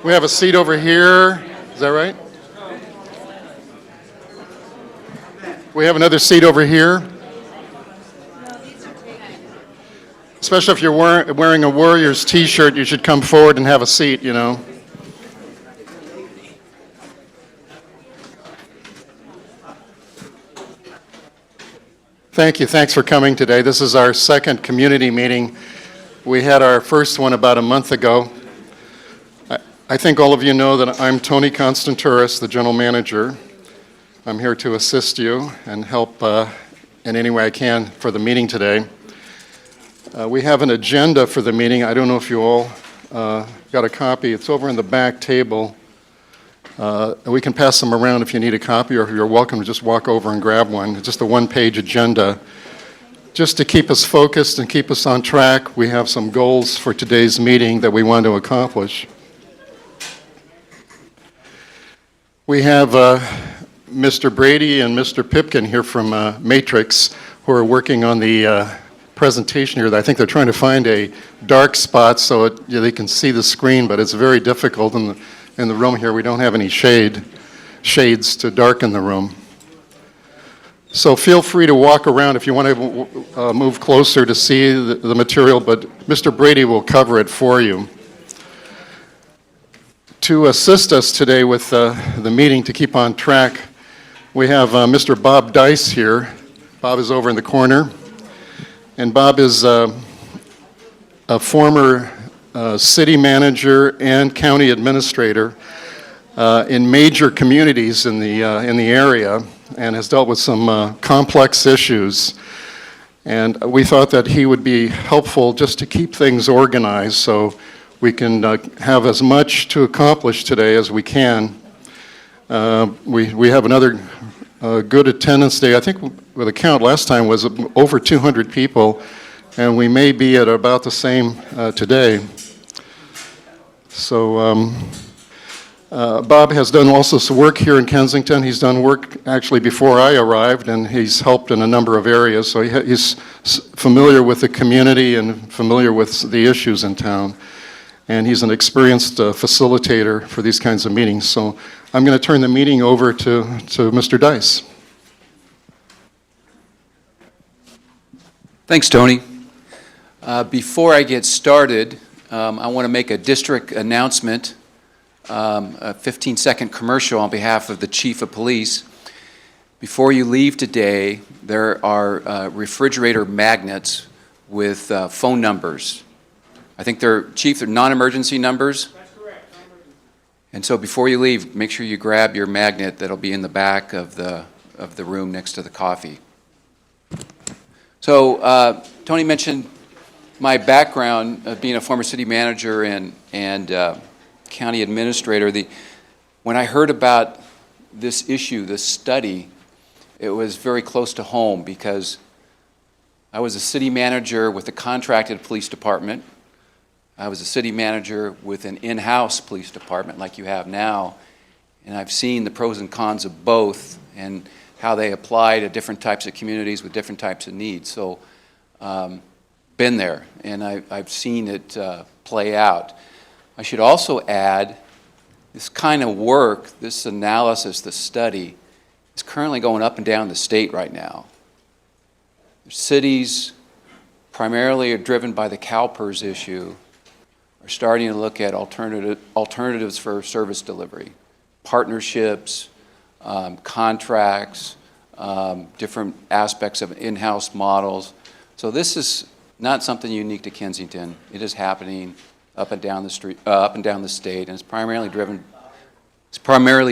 We have a seat over here. Is that right? We have another seat over here. Especially if you're wearing a Warriors t-shirt, you should come forward and have a seat, you know. Thank you. Thanks for coming today. This is our second community meeting. We had our first one about a month ago. I think all of you know that I'm Tony Constanturis, the general manager. I'm here to assist you and help in any way I can for the meeting today. We have an agenda for the meeting. I don't know if you all got a copy. It's over in the back table. We can pass them around if you need a copy, or if you're welcome to just walk over and grab one. It's just a one-page agenda. Just to keep us focused and keep us on track, we have some goals for today's meeting that we want to accomplish. We have Mr. Brady and Mr. Pipkin here from Matrix, who are working on the presentation here. I think they're trying to find a dark spot so they can see the screen, but it's very difficult in the room here. We don't have any shades to darken the room. So feel free to walk around if you want to move closer to see the material, but Mr. Brady will cover it for you. To assist us today with the meeting to keep on track, we have Mr. Bob Dice here. Bob is over in the corner. And Bob is a former city manager and county administrator in major communities in the area, and has dealt with some complex issues. And we thought that he would be helpful just to keep things organized so we can have as much to accomplish today as we can. We have another good attendance day. I think with a count last time was over 200 people, and we may be at about the same today. So Bob has done also some work here in Kensington. He's done work actually before I arrived, and he's helped in a number of areas. So he's familiar with the community and familiar with the issues in town. And he's an experienced facilitator for these kinds of meetings. So I'm going to turn the meeting over to Mr. Dice. Thanks, Tony. Before I get started, I want to make a district announcement, a 15-second commercial on behalf of the Chief of Police. Before you leave today, there are refrigerator magnets with phone numbers. I think they're non-emergency numbers. That's correct. And so before you leave, make sure you grab your magnet that'll be in the back of the room next to the coffee. So Tony mentioned my background of being a former city manager and county administrator. When I heard about this issue, this study, it was very close to home because I was a city manager with a contracted police department. I was a city manager with an in-house police department like you have now, and I've seen the pros and cons of both and how they apply to different types of communities with different types of needs. So, been there, and I've seen it play out. I should also add, this kind of work, this analysis, this study, is currently going up and down the state right now. Cities, primarily are driven by the CalPERS issue, are starting to look at alternatives for service delivery, partnerships, contracts, different aspects of in-house models. So this is not something unique to Kensington. It is happening up and down the street, up and down the state, and it's primarily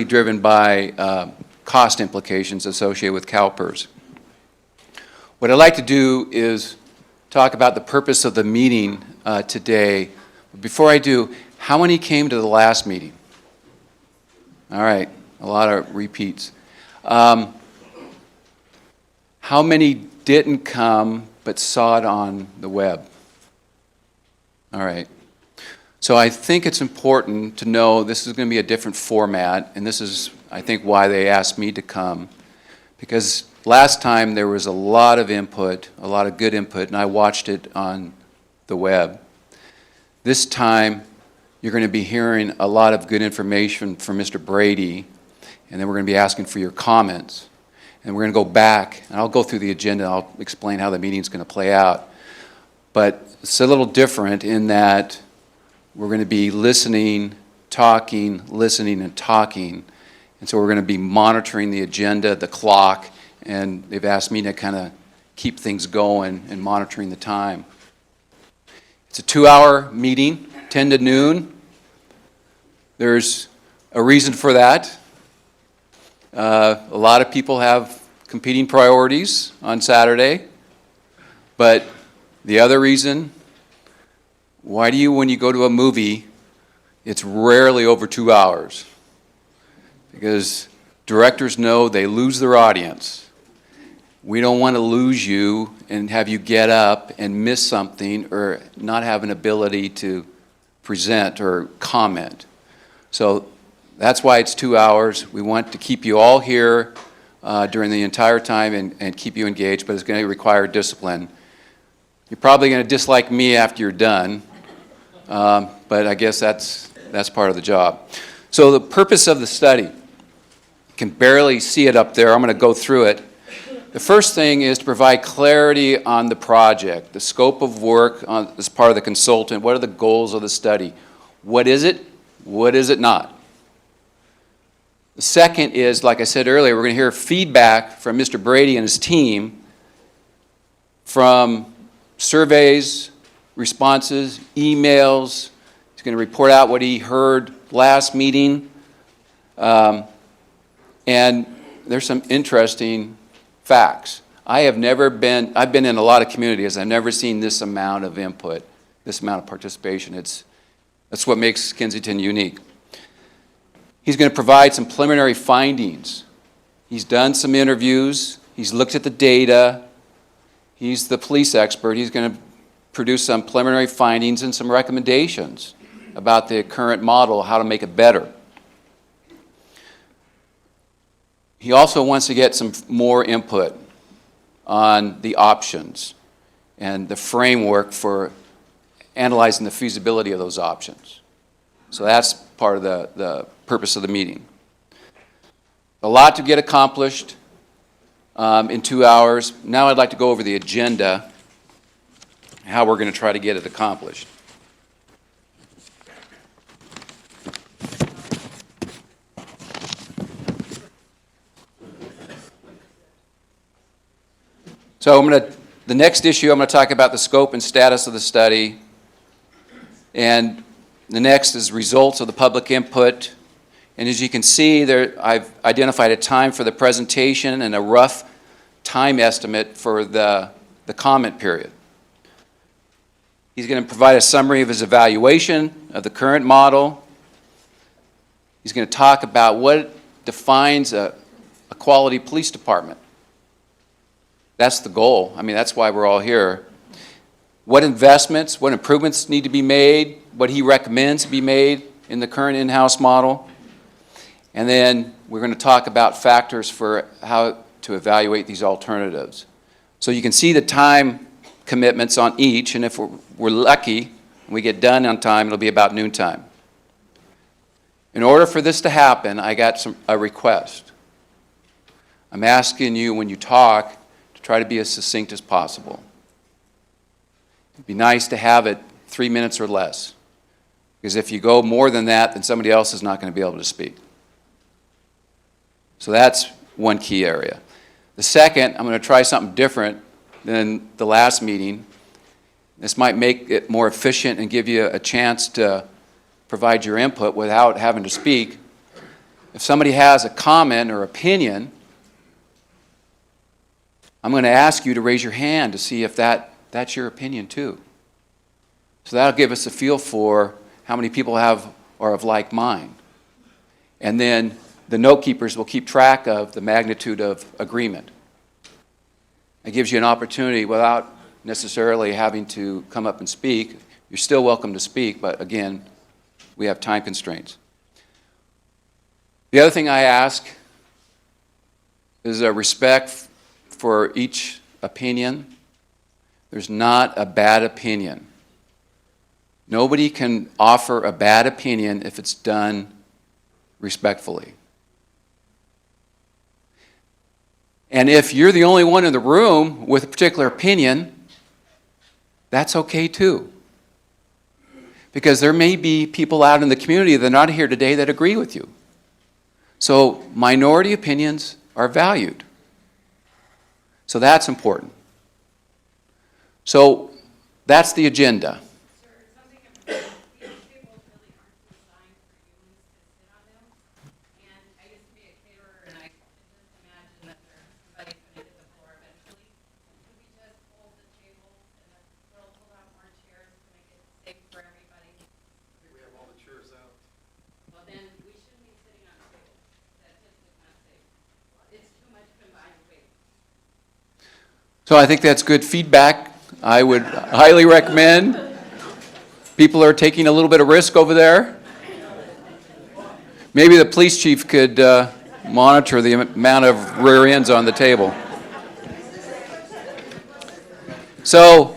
driven by cost implications associated with CalPERS. What I'd like to do is talk about the purpose of the meeting today. Before I do, how many came to the last meeting? All right, a lot of repeats. How many didn't come but saw it on the web? All right. So I think it's important to know this is going to be a different format, and this is, I think, why they asked me to come, because last time there was a lot of input, a lot of good input, and I watched it on the web. This time you're going to be hearing a lot of good information from Mr. Brady, and then we're going to be asking for your comments. And we're going to go back, and I'll go through the agenda, and I'll explain how the meeting's going to play out. But it's a little different in that we're going to be listening, talking, listening, and talking. And so we're going to be monitoring the agenda, the clock, and they've asked me to kind of keep things going and monitoring the time. It's a 2-hour meeting, 10 to noon. There's a reason for that. A lot of people have competing priorities on Saturday, but the other reason, why do you, when you go to a movie, it's rarely over 2 hours? Because directors know they lose their audience. We don't want to lose you and have you get up and miss something or not have an ability to present or comment. So that's why it's 2 hours. We want to keep you all here during the entire time and keep you engaged, but it's going to require discipline. You're probably going to dislike me after you're done, but I guess that's part of the job. So the purpose of the study, you can barely see it up there. I'm going to go through it. The first thing is to provide clarity on the project, the scope of work as part of the consultant. What are the goals of the study? What is it? What is it not? The second is, like I said earlier, we're going to hear feedback from Mr. Brady and his team from surveys, responses, emails. He's going to report out what he heard last meeting. And there's some interesting facts. I've been in a lot of communities. I've never seen this amount of input, this amount of participation. That's what makes Kensington unique. He's going to provide some preliminary findings. He's done some interviews. He's looked at the data. He's the police expert. He's going to produce some preliminary findings and some recommendations about the current model, how to make it better. He also wants to get some more input on the options and the framework for analyzing the feasibility of those options. So that's part of the purpose of the meeting. A lot to get accomplished in 2 hours. Now I'd like to go over the agenda, how we're going to try to get it accomplished. So the next issue, I'm going to talk about the scope and status of the study. And the next is results of the public input. And as you can see, I've identified a time for the presentation and a rough time estimate for the comment period. He's going to provide a summary of his evaluation of the current model. He's going to talk about what defines a quality police department. That's the goal. I mean, that's why we're all here. What investments, what improvements need to be made, what he recommends be made in the current in-house model. And then we're going to talk about factors for how to evaluate these alternatives. So you can see the time commitments on each, and if we're lucky and we get done on time, it'll be about noontime. In order for this to happen, I got a request. I'm asking you, when you talk, to try to be as succinct as possible. It'd be nice to have it 3 minutes or less, because if you go more than that, then somebody else is not going to be able to speak. So that's one key area. The second, I'm going to try something different than the last meeting. This might make it more efficient and give you a chance to provide your input without having to speak. If somebody has a comment or opinion, I'm going to ask you to raise your hand to see if that's your opinion too. So that'll give us a feel for how many people are of like mind. And then the note keepers will keep track of the magnitude of agreement. It gives you an opportunity without necessarily having to come up and speak. You're still welcome to speak, but again, we have time constraints. The other thing I ask is a respect for each opinion. There's not a bad opinion. Nobody can offer a bad opinion if it's done respectfully. And if you're the only one in the room with a particular opinion, that's okay too. Because there may be people out in the community that are not here today that agree with you. So minority opinions are valued. So that's important. So that's the agenda. So I think that's good feedback. I would highly recommend. People are taking a little bit of risk over there. Maybe the police chief could monitor the amount of rear ends on the table. So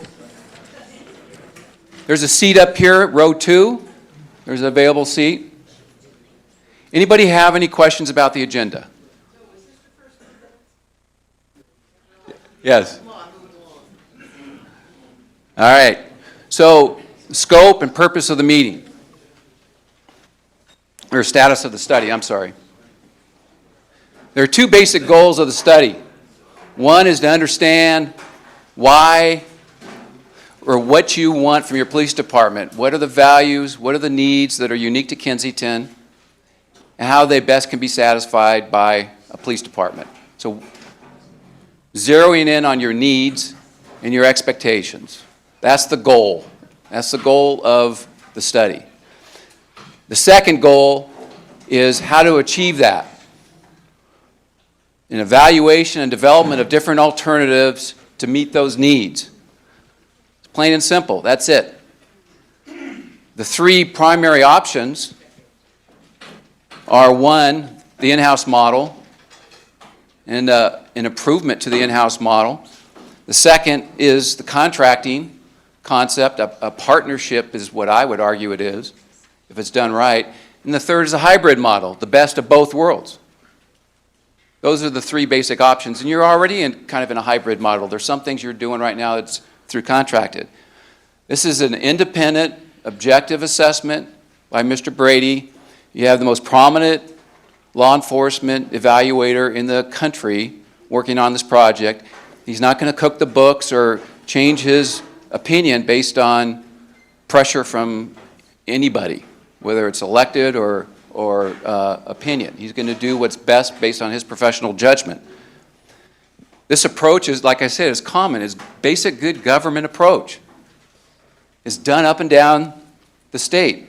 there's a seat up here, row 2. There's an available seat. Anybody have any questions about the agenda? Yes. All right. So, scope and purpose of the meeting, or status of the study, I'm sorry. There are 2 basic goals of the study. One is to understand why or what you want from your police department. What are the values, what are the needs that are unique to Kensington, and how they best can be satisfied by a police department. So, zeroing in on your needs and your expectations. That's the goal. That's the goal of the study. The second goal is how to achieve that. An evaluation and development of different alternatives to meet those needs. It's plain and simple. That's it. The 3 primary options are, 1, the in-house model, and an improvement to the in-house model. The second is the contracting concept. A partnership is what I would argue it is, if it's done right. And the third is a hybrid model, the best of both worlds. Those are the 3 basic options. And you're already kind of in a hybrid model. There's some things you're doing right now that's through contracted. This is an independent, objective assessment by Mr. Brady. You have the most prominent law enforcement evaluator in the country working on this project. He's not going to cook the books or change his opinion based on pressure from anybody, whether it's elected or opinion. He's going to do what's best based on his professional judgment. This approach is, like I said, is common. It's basic good government approach. It's done up and down the state.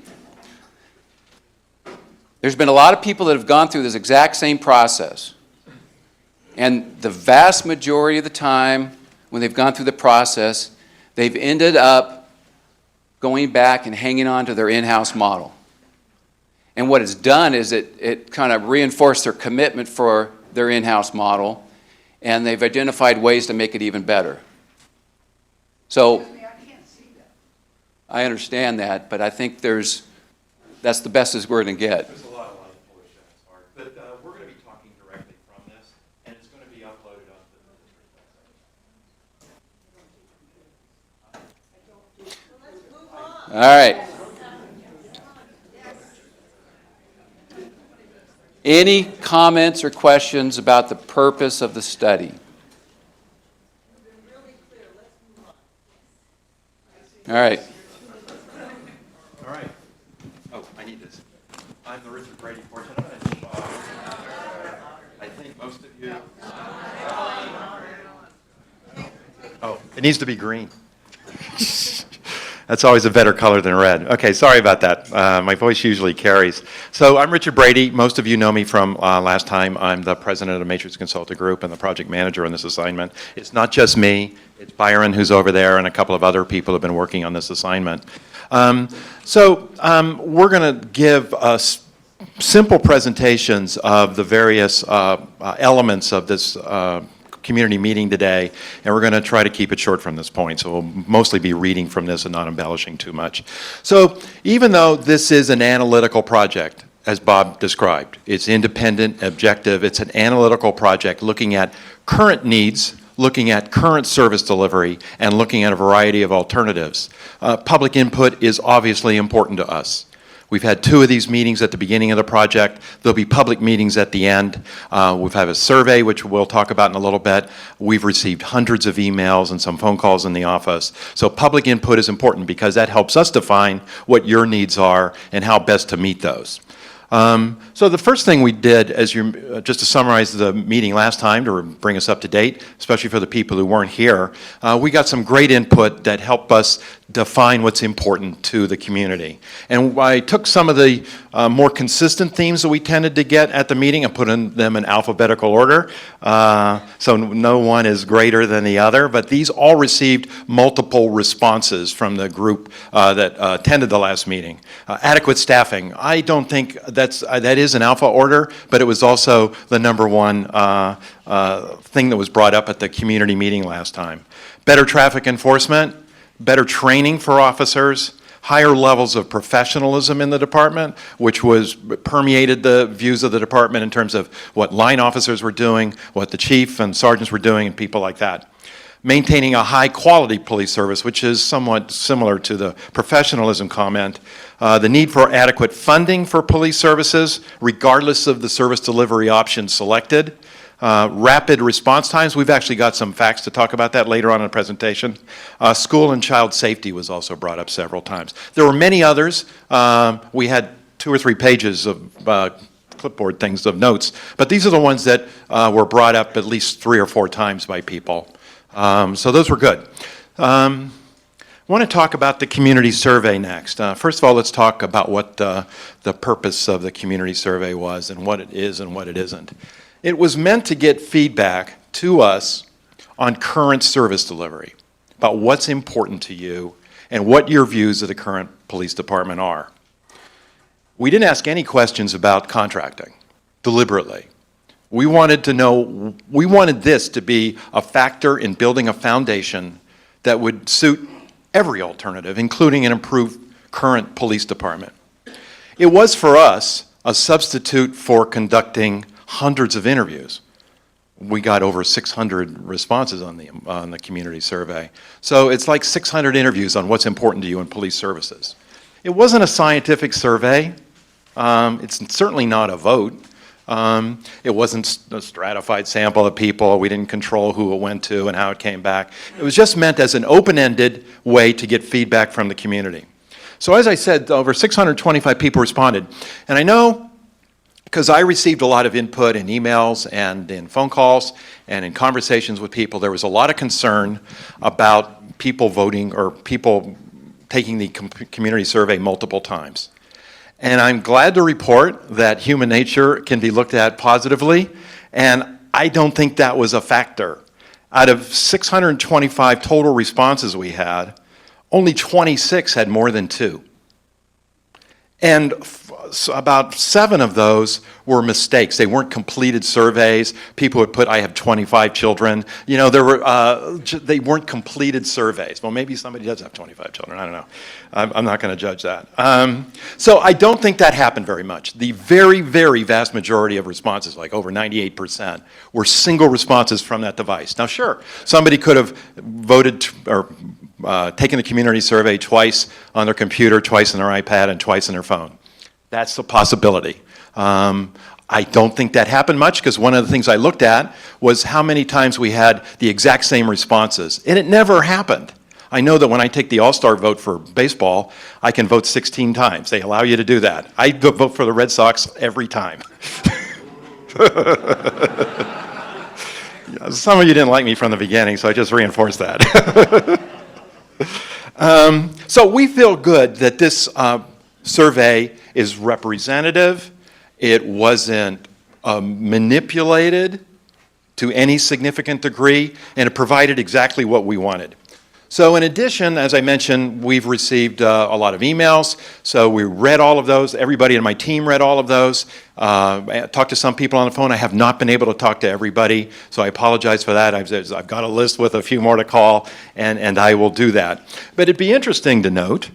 There's been a lot of people that have gone through this exact same process. And the vast majority of the time, when they've gone through the process, they've ended up going back and hanging on to their in-house model. And what it's done is it kind of reinforced their commitment for their in-house model, and they've identified ways to make it even better. So, I understand that, but I think that's the best as we're going to get. There's a lot of Polish art, but we're going to be talking directly from this, and it's going to be uploaded onto the district website. All right. Any comments or questions about the purpose of the study? All right. All right. Oh, I need this. I'm the Richard Brady portrait. I think most of you. Oh, it needs to be green. That's always a better color than red. Okay, sorry about that. My voice usually carries. So I'm Richard Brady. Most of you know me from last time. I'm the president of Matrix Consulting Group and the project manager on this assignment. It's not just me. It's Byron, who's over there, and a couple of other people who have been working on this assignment. We're going to give us simple presentations of the various elements of this community meeting today, and we're going to try to keep it short from this point, so we'll mostly be reading from this and not embellishing too much. So even though this is an analytical project, as Bob described, it's independent, objective, it's an analytical project looking at current needs, looking at current service delivery, and looking at a variety of alternatives. Public input is obviously important to us. We've had 2 of these meetings at the beginning of the project. There'll be public meetings at the end. We've had a survey, which we'll talk about in a little bit. We've received hundreds of emails and some phone calls in the office. So public input is important because that helps us define what your needs are and how best to meet those. So the first thing we did, just to summarize the meeting last time to bring us up to date, especially for the people who weren't here, we got some great input that helped us define what's important to the community. And I took some of the more consistent themes that we tended to get at the meeting and put them in alphabetical order. So no one is greater than the other, but these all received multiple responses from the group that attended the last meeting. Adequate staffing. I don't think that is an alpha order, but it was also the number one thing that was brought up at the community meeting last time. Better traffic enforcement, better training for officers, higher levels of professionalism in the department, which permeated the views of the department in terms of what line officers were doing, what the chief and sergeants were doing, and people like that. Maintaining a high-quality police service, which is somewhat similar to the professionalism comment. The need for adequate funding for police services, regardless of the service delivery option selected. Rapid response times. We've actually got some facts to talk about that later on in the presentation. School and child safety was also brought up several times. There were many others. We had 2 or 3 pages of clipboard things of notes, but these are the ones that were brought up at least 3 or 4 times by people. So those were good. I want to talk about the community survey next. First of all, let's talk about what the purpose of the community survey was and what it is and what it isn't. It was meant to get feedback to us on current service delivery, about what's important to you and what your views of the current police department are. We didn't ask any questions about contracting, deliberately. We wanted this to be a factor in building a foundation that would suit every alternative, including an improved current police department. It was, for us, a substitute for conducting hundreds of interviews. We got over 600 responses on the community survey. So it's like 600 interviews on what's important to you in police services. It wasn't a scientific survey. It's certainly not a vote. It wasn't a stratified sample of people. We didn't control who it went to and how it came back. It was just meant as an open-ended way to get feedback from the community. So as I said, over 625 people responded. And I know, because I received a lot of input in emails and in phone calls and in conversations with people, there was a lot of concern about people voting or people taking the community survey multiple times. And I'm glad to report that human nature can be looked at positively, and I don't think that was a factor. Out of 625 total responses we had, only 26 had more than 2. And about 7 of those were mistakes. They weren't completed surveys. People would put, I have 25 children. You know, they weren't completed surveys. Well, maybe somebody does have 25 children. I don't know. I'm not going to judge that. So I don't think that happened very much. The very, very vast majority of responses, like over 98%, were single responses from that device. Now, sure, somebody could have voted or taken the community survey twice on their computer, twice on their iPad, and twice on their phone. That's a possibility. I don't think that happened much because one of the things I looked at was how many times we had the exact same responses, and it never happened. I know that when I take the all-star vote for baseball, I can vote 16 times. They allow you to do that. I vote for the Red Sox every time. Some of you didn't like me from the beginning, so I just reinforced that. So we feel good that this survey is representative. It wasn't manipulated to any significant degree, and it provided exactly what we wanted. So in addition, as I mentioned, we've received a lot of emails. So we read all of those. Everybody in my team read all of those. I talked to some people on the phone. I have not been able to talk to everybody, so I apologize for that. I've got a list with a few more to call, and I will do that. But it'd be interesting to note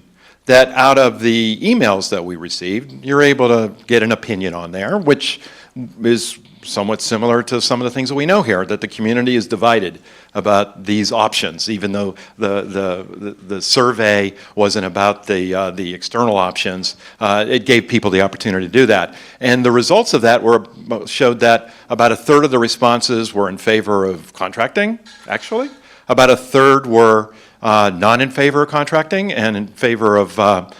that out of the emails that we received, you're able to get an opinion on there, which is somewhat similar to some of the things that we know here, that the community is divided about these options, even though the survey wasn't about the external options. It gave people the opportunity to do that. And the results of that showed that about a third of the responses were in favor of contracting, actually. About a third were not in favor of contracting and in favor of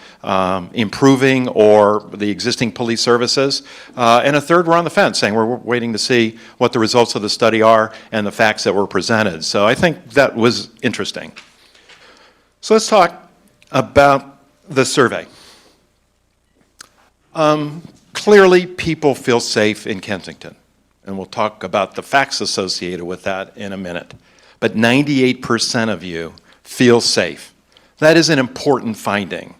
improving or the existing police services, and a third were on the fence, saying we're waiting to see what the results of the study are and the facts that were presented. So I think that was interesting. So let's talk about the survey. Clearly, people feel safe in Kensington, and we'll talk about the facts associated with that in a minute. But 98% of you feel safe. That is an important finding.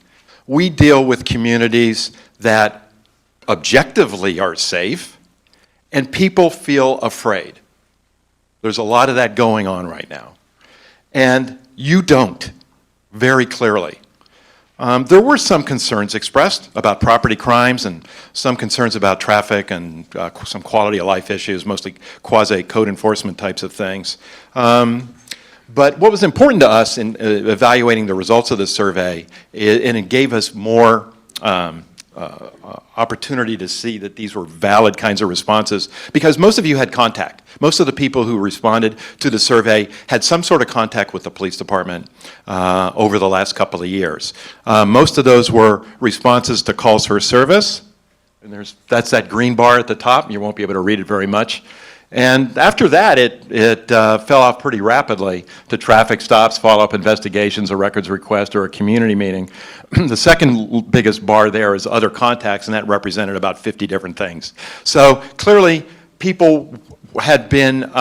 We deal with communities that objectively are safe, and people feel afraid. There's a lot of that going on right now. And you don't, very clearly. There were some concerns expressed about property crimes and some concerns about traffic and some quality of life issues, mostly quasi-code enforcement types of things. But what was important to us in evaluating the results of the survey, and it gave us more opportunity to see that these were valid kinds of responses, because most of you had contact. Most of the people who responded to the survey had some sort of contact with the police department over the last couple of years. Most of those were responses to calls for service, and that's that green bar at the top. You won't be able to read it very much. And after that, it fell off pretty rapidly to traffic stops, follow-up investigations, a records request, or a community meeting. The second biggest bar there is other contacts, and that represented about 50 different things. So clearly, people had been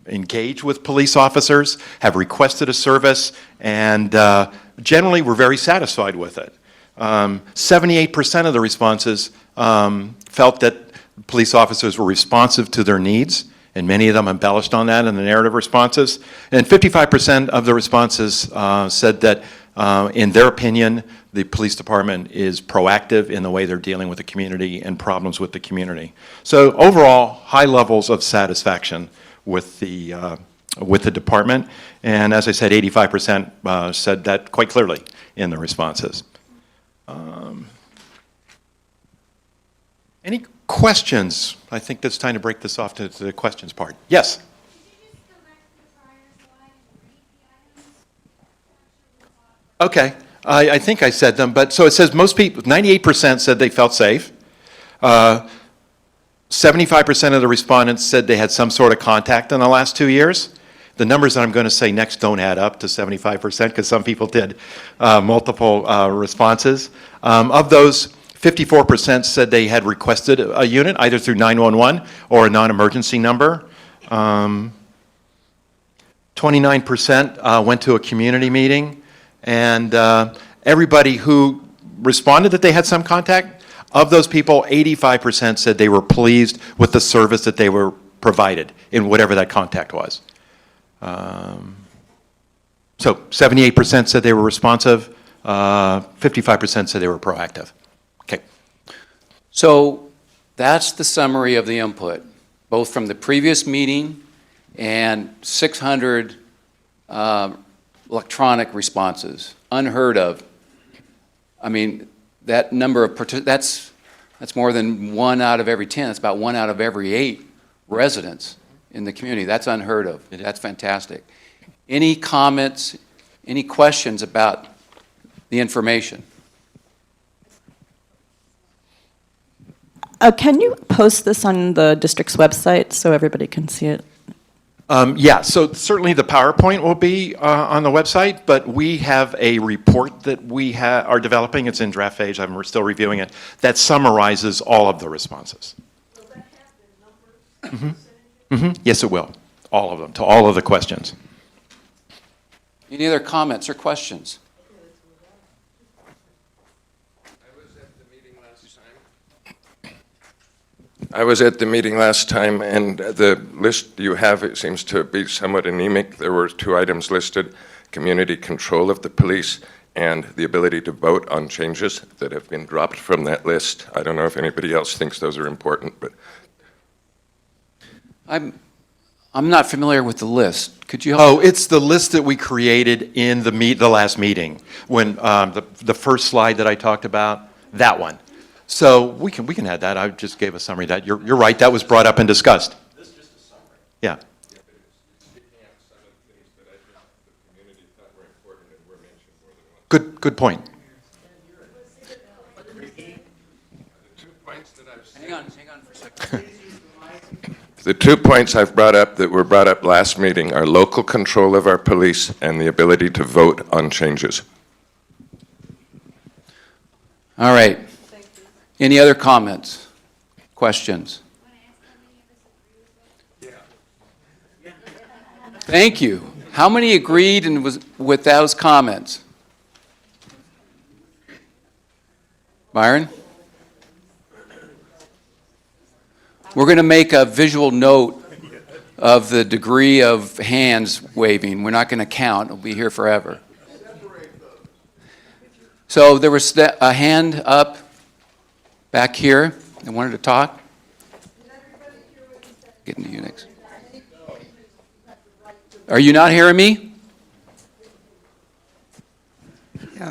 engaged with police officers, have requested a service, and generally were very satisfied with it. 78% of the responses felt that police officers were responsive to their needs, and many of them embellished on that in the narrative responses. And 55% of the responses said that, in their opinion, the police department is proactive in the way they're dealing with the community and problems with the community. So overall, high levels of satisfaction with the department. And as I said, 85% said that quite clearly in the responses. Any questions? I think it's time to break this off to the questions part. Yes? Could you just go back to the prior slide and read the items? Okay. I think I said them, but so it says most people, 98% said they felt safe. 75% of the respondents said they had some sort of contact in the last 2 years. The numbers that I'm going to say next don't add up to 75% because some people did multiple responses. Of those, 54% said they had requested a unit, either through 911 or a non-emergency number. 29% went to a community meeting. And everybody who responded that they had some contact, of those people, 85% said they were pleased with the service that they were provided in whatever that contact was. So 78% said they were responsive, 55% said they were proactive. Okay. So that's the summary of the input, both from the previous meeting and 600 electronic responses. Unheard of. I mean, that number of that's more than 1 out of every 10. That's about 1 out of every 8 residents in the community. That's unheard of. That's fantastic. Any comments, any questions about the information? Can you post this on the district's website so everybody can see it? Yeah, so certainly the PowerPoint will be on the website, but we have a report that we are developing. It's in draft phase. We're still reviewing it. That summarizes all of the responses. Will that have the numbers? Yes, it will. All of them, to all of the questions. Any other comments or questions? I was at the meeting last time, and the list you have, it seems to be somewhat anemic. There were 2 items listed: community control of the police and the ability to vote on changes that have been dropped from that list. I don't know if anybody else thinks those are important, but I'm not familiar with the list. Could you help? Oh, it's the list that we created in the last meeting, when the first slide that I talked about, that one. So we can add that. I just gave a summary of that. You're right, that was brought up and discussed. This is just a summary. Yeah. Good point. Hang on for a second. the 2 points I've brought up that were brought up last meeting are local control of our police and the ability to vote on changes. All right. Any other comments, questions? Thank you. How many agreed and was with those comments? Byron? We're going to make a visual note of the degree of hands waving. We're not going to count. It'll be here forever. So there was a hand up back here that wanted to talk. Getting to you next. Are you not hearing me?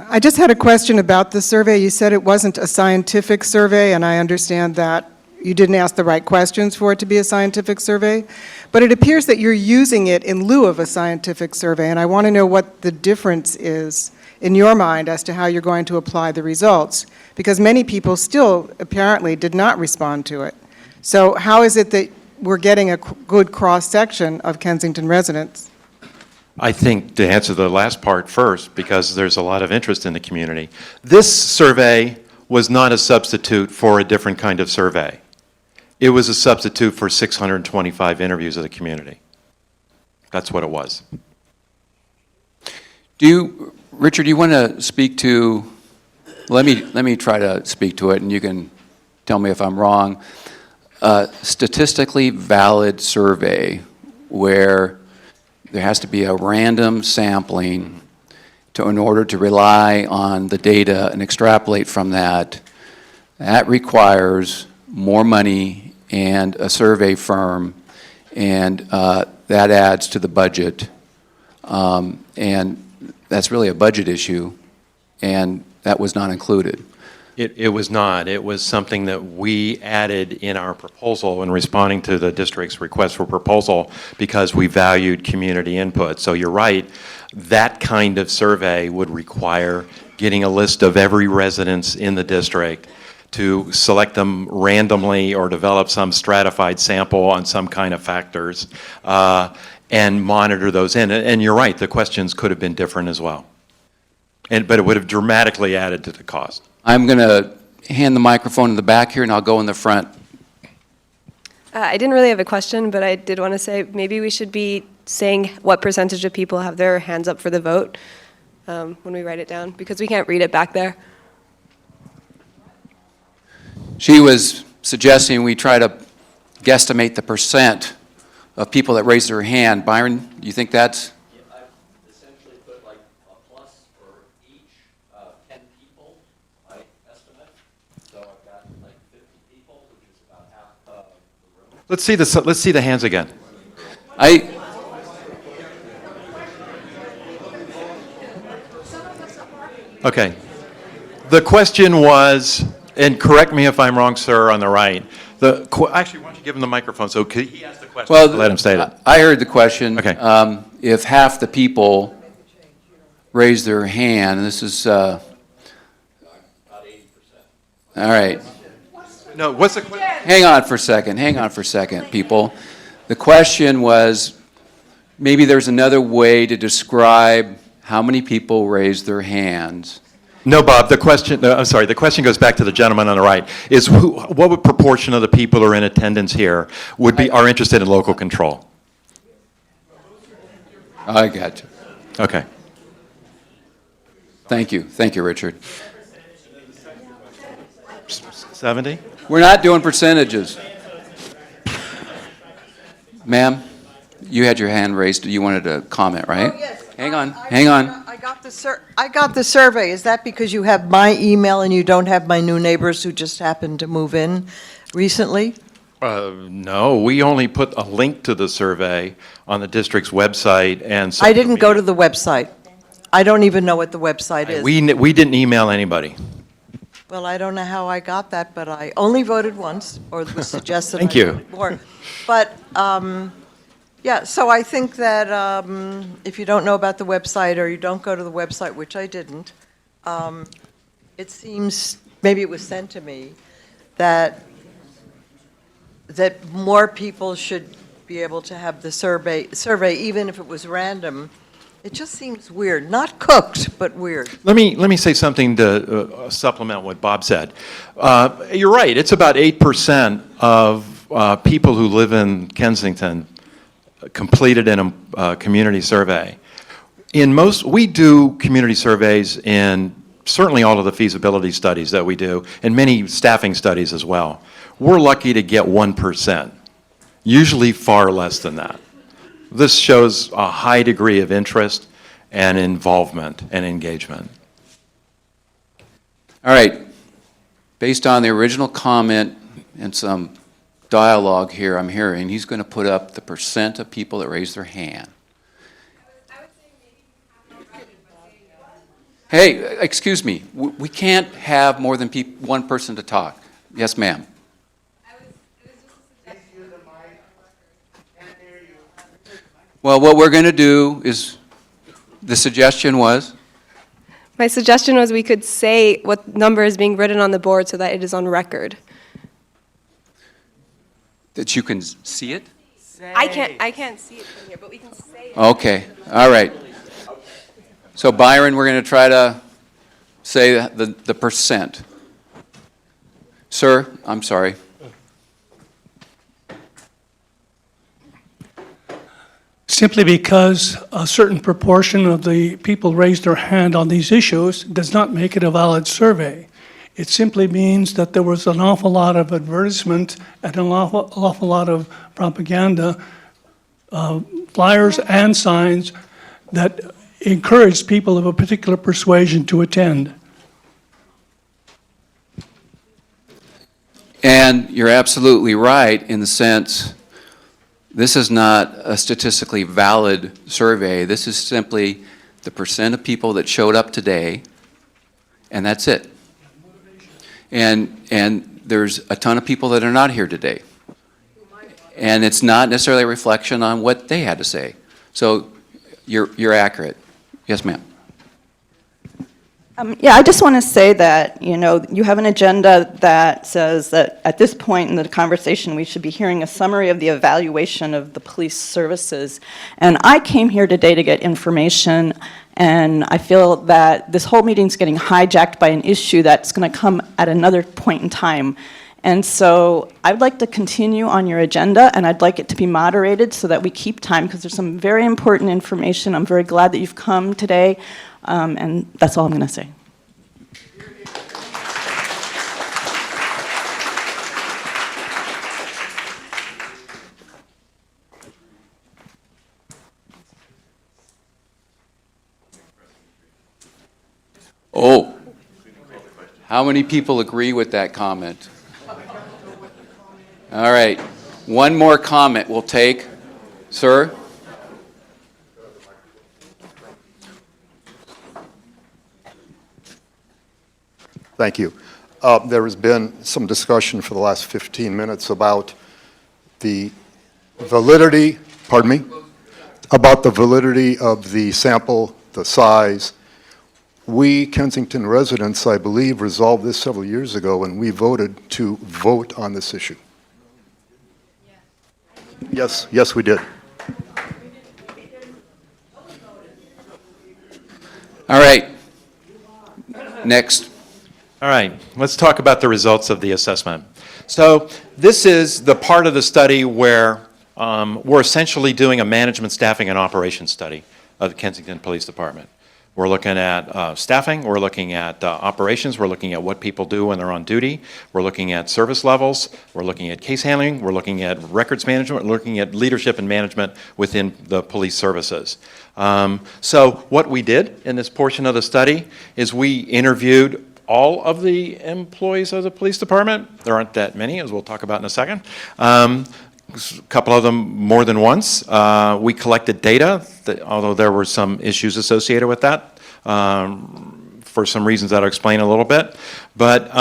I just had a question about the survey. You said it wasn't a scientific survey, and I understand that you didn't ask the right questions for it to be a scientific survey, but it appears that you're using it in lieu of a scientific survey, and I want to know what the difference is in your mind as to how you're going to apply the results, because many people still apparently did not respond to it. So how is it that we're getting a good cross-section of Kensington residents? I think to answer the last part first, because there's a lot of interest in the community, this survey was not a substitute for a different kind of survey. It was a substitute for 625 interviews of the community. That's what it was. Richard, do you want to speak to, let me try to speak to it and you can tell me if I'm wrong. Statistically valid survey where there has to be a random sampling in order to rely on the data and extrapolate from that. That requires more money and a survey firm, and that adds to the budget. And that's really a budget issue, and that was not included. It was not. It was something that we added in our proposal in responding to the district's request for proposal because we valued community input. So you're right, that kind of survey would require getting a list of every residence in the district to select them randomly or develop some stratified sample on some kind of factors and monitor those in. And you're right, the questions could have been different as well. But it would have dramatically added to the cost. I'm going to hand the microphone in the back here, and I'll go in the front. I didn't really have a question, but I did want to say maybe we should be saying what percentage of people have their hands up for the vote when we write it down, because we can't read it back there. She was suggesting we try to guesstimate the percent of people that raise their hand. Byron, do you think that's? I've essentially put like a plus for each 10 people, my estimate. So I've got like 50 people, which is about half of the room. Let's see the hands again. Okay. The question was, and correct me if I'm wrong, sir, on the right. Actually, why don't you give him the microphone so he asked the question. Well, let him state it. I heard the question. Okay. If half the people raise their hand, and this is, About 80%. all right. No, what's the question? Hang on for a second, people. The question was, maybe there's another way to describe how many people raise their hands. No, Bob, the question goes back to the gentleman on the right, is what proportion of the people who are in attendance here are interested in local control? I got you. Okay. Thank you, Richard. 70? We're not doing percentages. Ma'am, you had your hand raised. You wanted to comment, right? Oh, yes. Hang on, hang on. I got the survey. Is that because you have my email and you don't have my new neighbors who just happened to move in recently? No, we only put a link to the survey on the district's website and. I didn't go to the website. I don't even know what the website is. We didn't email anybody. Well, I don't know how I got that, but I only voted once, or it was suggested Thank I you. vote more. But, yeah, so I think that if you don't know about the website, or you don't go to the website, which I didn't, it seems, maybe it was sent to me, that more people should be able to have the survey, even if it was random. It just seems weird, not cooked, but weird. Let me say something to supplement what Bob said. You're right, it's about 8% of people who live in Kensington completed in a community survey. We do community surveys in certainly all of the feasibility studies that we do, and many staffing studies as well. We're lucky to get 1%, usually far less than that. This shows a high degree of interest and involvement and engagement. All right. Based on the original comment and some dialogue here I'm hearing, he's going to put up the percent of people that raise their hand. Hey, excuse me. We can't have more than one person to talk. Yes, ma'am. Well, what we're going to do is, the suggestion was? My suggestion was we could say what number is being written on the board so that it is on record. That you can see it? I can't see it from here, but we can say it. Okay, all right. So Byron, we're going to try to say the percent. Sir, I'm sorry. Simply because a certain proportion of the people raised their hand on these issues does not make it a valid survey. It simply means that there was an awful lot of advertisement and an awful lot of propaganda, flyers and signs that encouraged people of a particular persuasion to attend. And you're absolutely right in the sense this is not a statistically valid survey. This is simply the percent of people that showed up today, and that's it. And there's a ton of people that are not here today. And it's not necessarily a reflection on what they had to say. So you're accurate. Yes, ma'am. Yeah, I just want to say that, you have an agenda that says that at this point in the conversation, we should be hearing a summary of the evaluation of the police services. And I came here today to get information, and I feel that this whole meeting's getting hijacked by an issue that's going to come at another point in time. And so I'd like to continue on your agenda, and I'd like it to be moderated so that we keep time, because there's some very important information. I'm very glad that you've come today. And that's all I'm going to say. Oh, how many people agree with that comment? All right, one more comment we'll take. Sir? Thank you. There has been some discussion for the last 15 minutes about the validity, pardon me, about the validity of the sample, the size. We Kensington residents, I believe, resolved this several years ago, and we voted to vote on this issue. Yes, we did. All right, next. All right, let's talk about the results of the assessment. So this is the part of the study where we're essentially doing a management, staffing, and operations study of the Kensington Police Department. We're looking at staffing, we're looking at operations, we're looking at what people do when they're on duty, we're looking at service levels, we're looking at case handling, we're looking at records management, we're looking at leadership and management within the police services. So what we did in this portion of the study is we interviewed all of the employees of the police department. There aren't that many, as we'll talk about in a second. A couple of them more than once. We collected data, although there were some issues associated with that for some reasons that I'll explain a little bit. But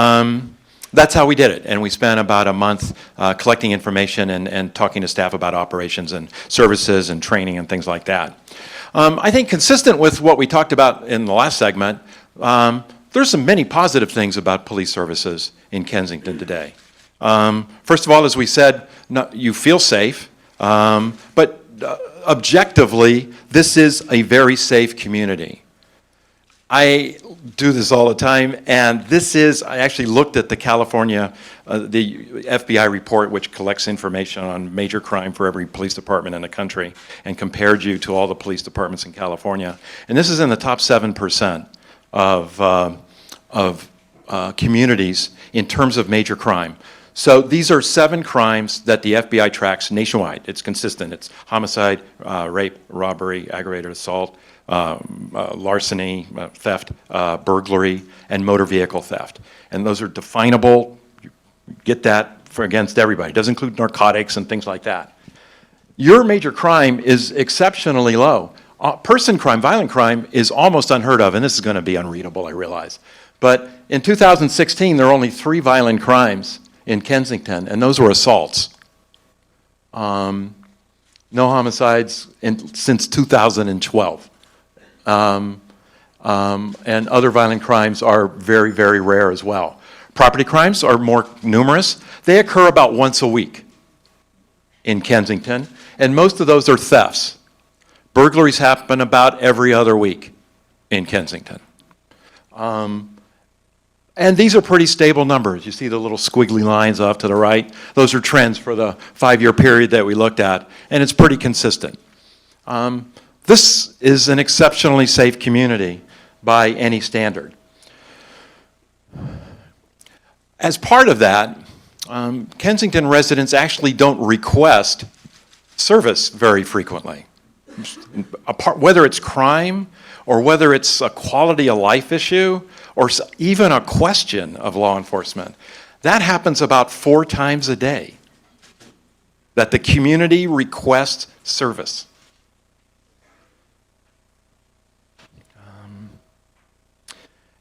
that's how we did it. And we spent about a month collecting information and talking to staff about operations and services and training and things like that. I think consistent with what we talked about in the last segment, there's some many positive things about police services in Kensington today. First of all, as we said, you feel safe, but objectively, this is a very safe community. I do this all the time, and I actually looked at the California, the FBI report, which collects information on major crime for every police department in the country, and compared you to all the police departments in California. And this is in the top 7% of communities in terms of major crime. So these are 7 crimes that the FBI tracks nationwide. It's consistent. It's homicide, rape, robbery, aggravated assault, larceny, theft, burglary, and motor vehicle theft. And those are definable. You get that against everybody. It doesn't include narcotics and things like that. Your major crime is exceptionally low. Person crime, violent crime, is almost unheard of, and this is going to be unreadable, I realize. But in 2016, there were only 3 violent crimes in Kensington, and those were assaults. No homicides since 2012. And other violent crimes are very, very rare as well. Property crimes are more numerous. They occur about once a week in Kensington, and most of those are thefts. Burglaries happen about every other week in Kensington. And these are pretty stable numbers. You see the little squiggly lines off to the right? Those are trends for the 5-year period that we looked at, and it's pretty consistent. This is an exceptionally safe community by any standard. As part of that, Kensington residents actually don't request service very frequently. Whether it's crime or whether it's a quality of life issue or even a question of law enforcement, that happens about 4 times a day that the community requests service.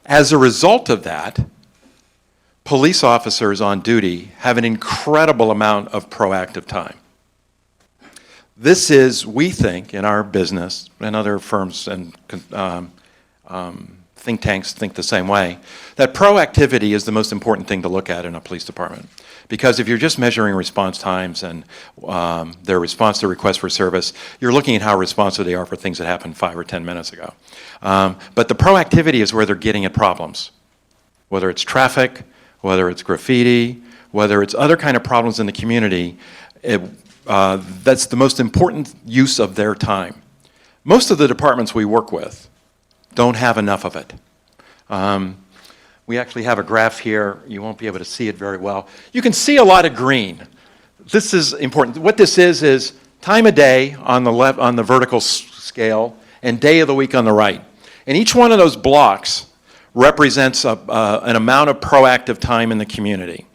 As a result of that, police officers on duty have an incredible amount of proactive time. This is, we think, in our business, and other firms and think tanks think the same way, that proactivity is the most important thing to look at in a police department. Because if you're just measuring response times and their response to requests for service, you're looking at how responsive they are for things that happened 5 or 10 minutes ago. But the proactivity is where they're getting at problems. Whether it's traffic, whether it's graffiti, whether it's other kind of problems in the community, that's the most important use of their time. Most of the departments we work with don't have enough of it. We actually have a graph here. You won't be able to see it very well. You can see a lot of green. This is important. What this is time of day on the vertical scale and day of the week on the right. And each one of those blocks represents an amount of proactive time in the community.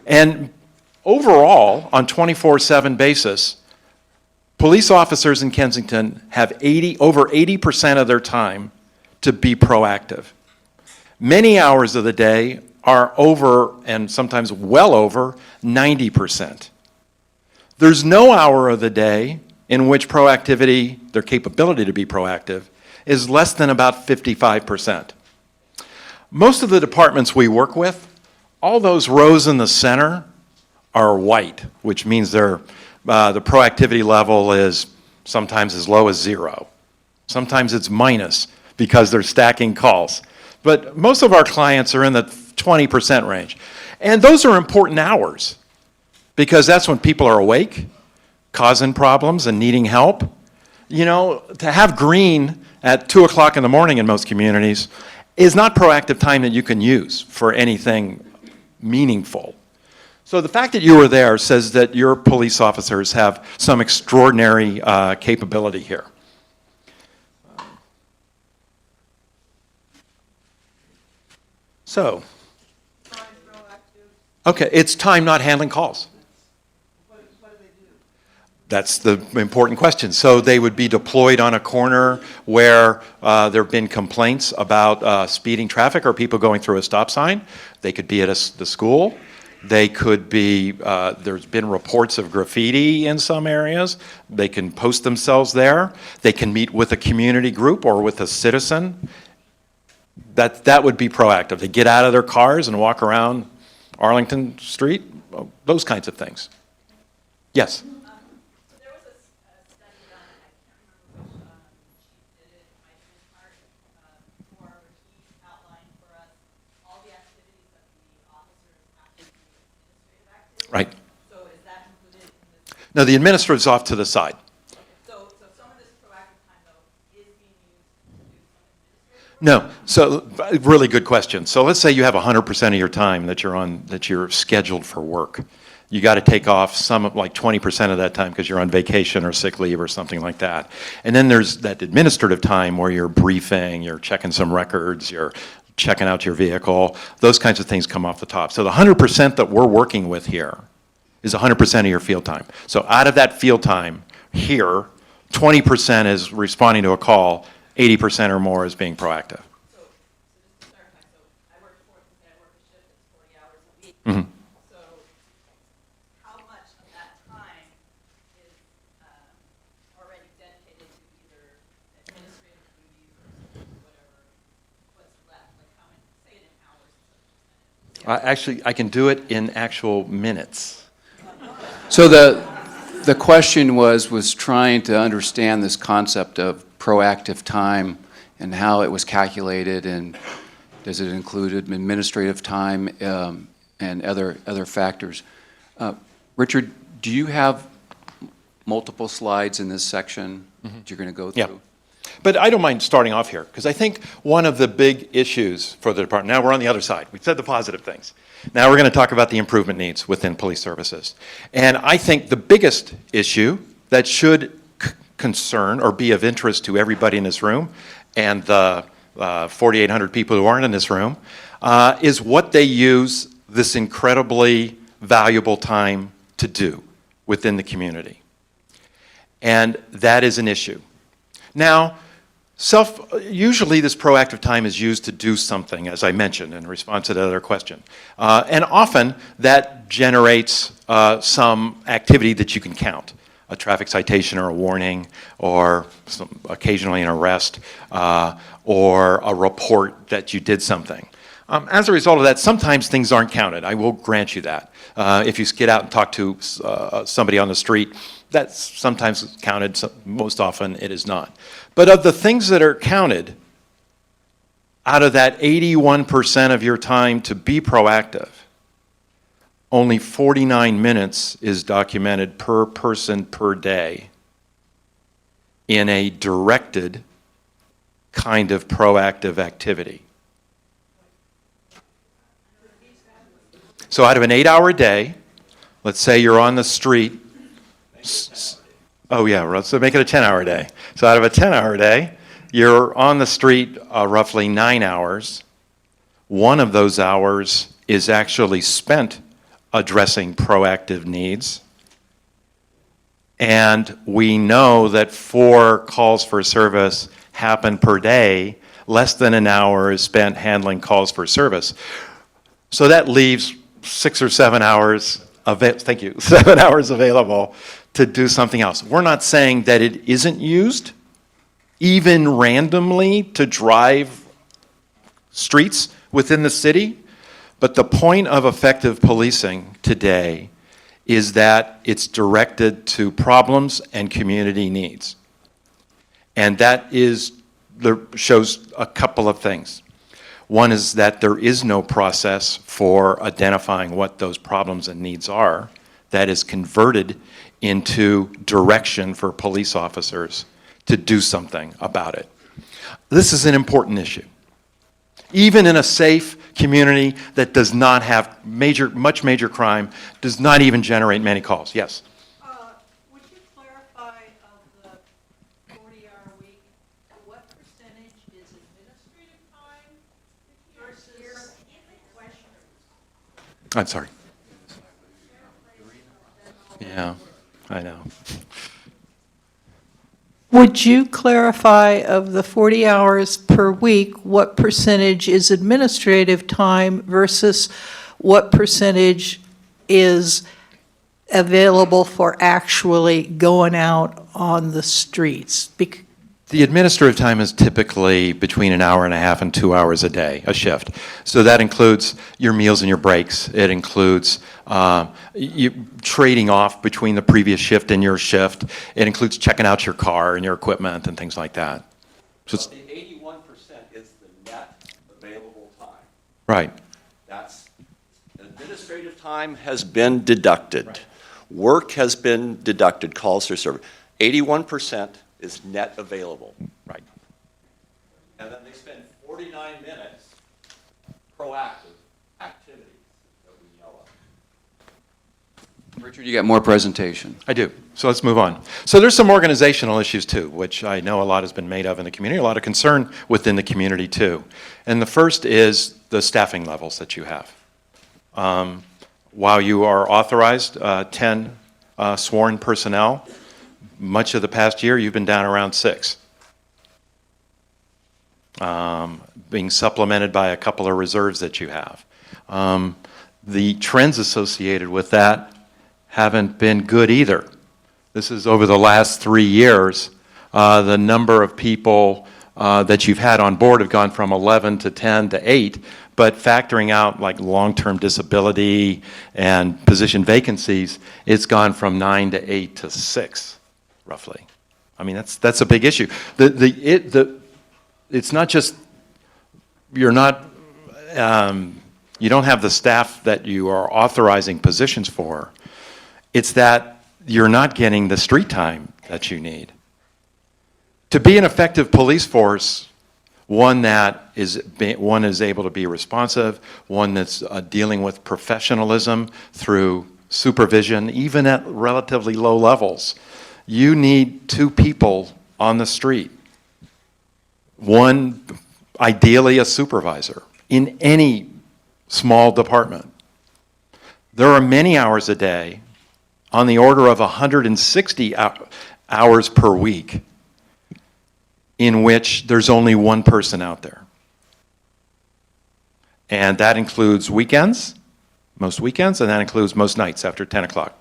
And overall, on 24/7 basis, police officers in Kensington have over 80% of their time to be proactive. Many hours of the day are over, and sometimes well over, 90%. There's no hour of the day in which proactivity, their capability to be proactive, is less than about 55%. Most of the departments we work with, all those rows in the center are white, which means the proactivity level is sometimes as low as 0. Sometimes it's minus because they're stacking calls. But most of our clients are in the 20% range. And those are important hours because that's when people are awake, causing problems and needing help. You know, to have green at 2 o'clock in the morning in most communities is not proactive time that you can use for anything meaningful. So the fact that you were there says that your police officers have some extraordinary capability here. So, okay, it's time not handling calls. That's the important question. So they would be deployed on a corner where there have been complaints about speeding traffic or people going through a stop sign. They could be at the school. They could be, there's been reports of graffiti in some areas. They can post themselves there. They can meet with a community group or with a citizen. That would be proactive. They get out of their cars and walk around Arlington Street, those kinds of things. Yes? So there was a study done, I can't remember which chief did it, my part, where he outlined for us all the activities that the officers have to do, administrative activities. Right. So is that included in this? No, the administrator's off to the side. So some of this proactive time, though, is being used to do some administrative work? No, so really good question. So let's say you have 100% of your time that you're scheduled for work. You got to take off like 20% of that time because you're on vacation or sick leave or something like that. And then there's that administrative time where you're briefing, you're checking some records, you're checking out your vehicle. Those kinds of things come off the top. So the 100% that we're working with here is 100% of your field time. So out of that field time here, 20% is responding to a call, 80% or more is being proactive. So just to clarify, so I work a shift, it's 40 hours a week. Mhm. So how much of that time is already dedicated to either administrative duties or whatever, what's left? Like how many, say it in hours instead of percentage. Actually, I can do it in actual minutes. So the question was trying to understand this concept of proactive time and how it was calculated, and does it include administrative time and other factors. Richard, do you have multiple slides in this section that you're going to go through? Yeah. But I don't mind starting off here, because I think one of the big issues for the department, now we're on the other side. We've said the positive things. Now we're going to talk about the improvement needs within police services. And I think the biggest issue that should concern or be of interest to everybody in this room and the 4,800 people who aren't in this room is what they use this incredibly valuable time to do within the community. And that is an issue. Now, usually this proactive time is used to do something, as I mentioned, in response to the other question. And often that generates some activity that you can count. A traffic citation or a warning, or occasionally an arrest, or a report that you did something. As a result of that, sometimes things aren't counted. I will grant you that. If you get out and talk to somebody on the street, that's sometimes counted, most often it is not. But of the things that are counted, out of that 81% of your time to be proactive, only 49 minutes is documented per person per day in a directed kind of proactive activity. So out of an 8-hour day, let's say you're on the street. Oh yeah, let's make it a 10-hour day. So out of a 10-hour day, you're on the street roughly 9 hours. One of those hours is actually spent addressing proactive needs. And we know that 4 calls for service happen per day. Less than an hour is spent handling calls for service. So that leaves 6 or 7 hours, 7 hours available to do something else. We're not saying that it isn't used, even randomly, to drive streets within the city. But the point of effective policing today is that it's directed to problems and community needs. And that shows a couple of things. One is that there is no process for identifying what those problems and needs are that is converted into direction for police officers to do something about it. This is an important issue. Even in a safe community that does not have much major crime, does not even generate many calls. Yes? Would you clarify of the 40-hour week, what percentage is administrative time versus questioners? I'm sorry. Yeah, I know. Would you clarify of the 40 hours per week, what percentage is administrative time versus what percentage is available for actually going out on the streets? The administrative time is typically between an hour and a half and 2 hours a day, a shift. So that includes your meals and your breaks. It includes you trading off between the previous shift and your shift. It includes checking out your car and your equipment and things like that. So it's, The 81% is the net available time. right. That's, administrative time has been deducted. Work has been deducted, calls for service. 81% is net available. Right. And then they spend 49 minutes proactive activities that we know of. Richard, you got more presentation. I do. So let's move on. So there's some organizational issues too, which I know a lot has been made of in the community, a lot of concern within the community too. And the first is the staffing levels that you have. While you are authorized 10 sworn personnel, much of the past year you've been down around 6. Being supplemented by a couple of reserves that you have. The trends associated with that haven't been good either. This is over the last 3 years. The number of people that you've had on board have gone from 11 to 10 to 8, but factoring out like long-term disability and position vacancies, it's gone from 9 to 8 to 6, roughly. I mean, that's a big issue. It's not just, you don't have the staff that you are authorizing positions for. It's that you're not getting the street time that you need. To be an effective police force, one is able to be responsive, one that's dealing with professionalism through supervision, even at relatively low levels, you need 2 people on the street. One, ideally a supervisor in any small department. There are many hours a day, on the order of 160 hours per week, in which there's only one person out there. And that includes weekends, most weekends, and that includes most nights after 10 o'clock.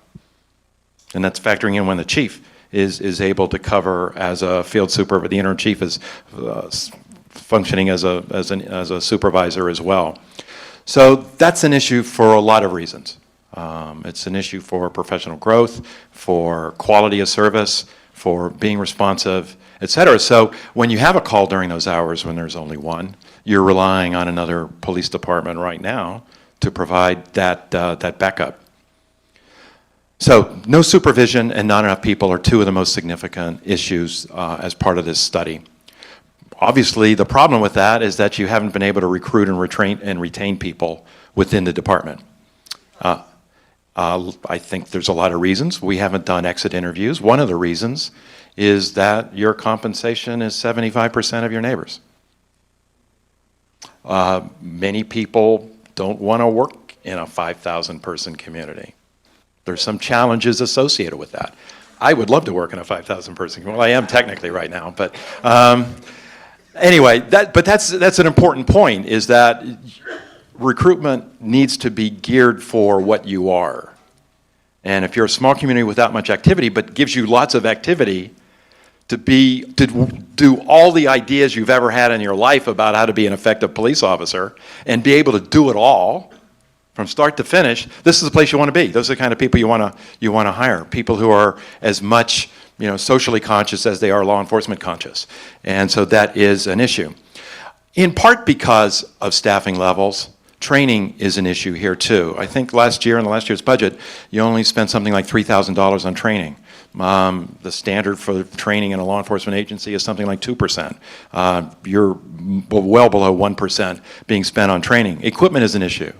And that's factoring in when the chief is able to cover as a field supervisor. The interim chief is functioning as a supervisor as well. So that's an issue for a lot of reasons. It's an issue for professional growth, for quality of service, for being responsive, et cetera. So when you have a call during those hours when there's only one, you're relying on another police department right now to provide that backup. So no supervision and not enough people are 2 of the most significant issues as part of this study. Obviously, the problem with that is that you haven't been able to recruit and retain people within the department. I think there's a lot of reasons. We haven't done exit interviews. One of the reasons is that your compensation is 75% of your neighbors. Many people don't want to work in a 5,000 person community. There's some challenges associated with that. I would love to work in a 5,000 person community. Well, I am technically right now, but anyway, that's an important point, is that recruitment needs to be geared for what you are. And if you're a small community without much activity, but gives you lots of activity to do all the ideas you've ever had in your life about how to be an effective police officer and be able to do it all from start to finish, this is the place you want to be. Those are the kind of people you want to hire. People who are as much, socially conscious as they are law enforcement conscious. And so that is an issue. In part because of staffing levels, training is an issue here too. I think last year, in the last year's budget, you only spent something like $3,000 on training. The standard for training in a law enforcement agency is something like 2%. You're well below 1% being spent on training. Equipment is an issue.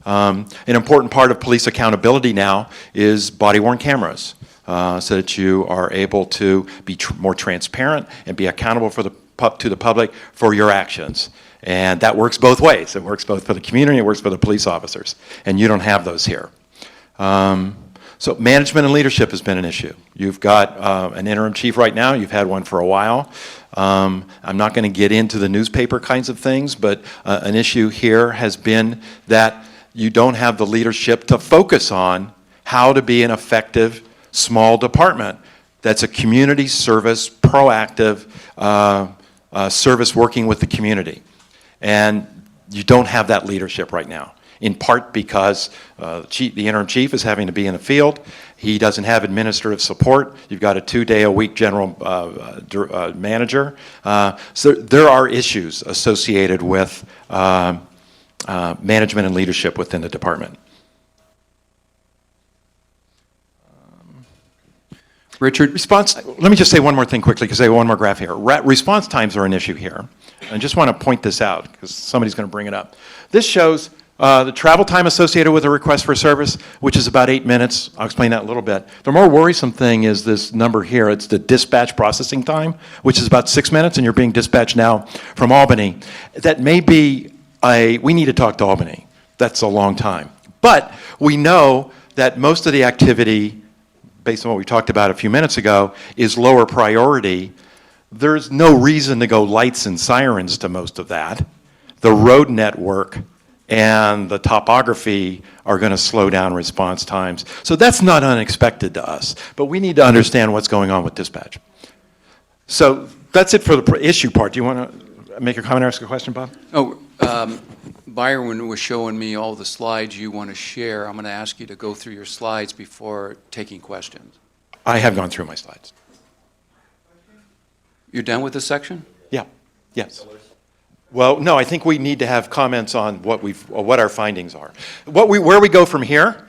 An important part of police accountability now is body-worn cameras, so that you are able to be more transparent and be accountable to the public for your actions. And that works both ways. It works both for the community, it works for the police officers. And you don't have those here. So management and leadership has been an issue. You've got an interim chief right now. You've had one for a while. I'm not going to get into the newspaper kinds of things, but an issue here has been that you don't have the leadership to focus on how to be an effective small department that's a community service, proactive service working with the community. And you don't have that leadership right now, in part because the interim chief is having to be in the field. He doesn't have administrative support. You've got a 2-day-a-week general manager. So there are issues associated with management and leadership within the department. Richard? Let me just say one more thing quickly, because I have one more graph here. Response times are an issue here. I just want to point this out, because somebody's going to bring it up. This shows the travel time associated with a request for service, which is about 8 minutes. I'll explain that in a little bit. The more worrisome thing is this number here. It's the dispatch processing time, which is about 6 minutes, and you're being dispatched now from Albany. That may be we need to talk to Albany. That's a long time. But we know that most of the activity, based on what we talked about a few minutes ago, is lower priority. There's no reason to go lights and sirens to most of that. The road network and the topography are going to slow down response times. So that's not unexpected to us, but we need to understand what's going on with dispatch. So that's it for the issue part. Do you want to make a comment or ask a question, Bob? Oh, Byron was showing me all the slides you want to share. I'm going to ask you to go through your slides before taking questions. I have gone through my slides. You're done with this section? Yeah, yes. Well, no, I think we need to have comments on what our findings are. Where we go from here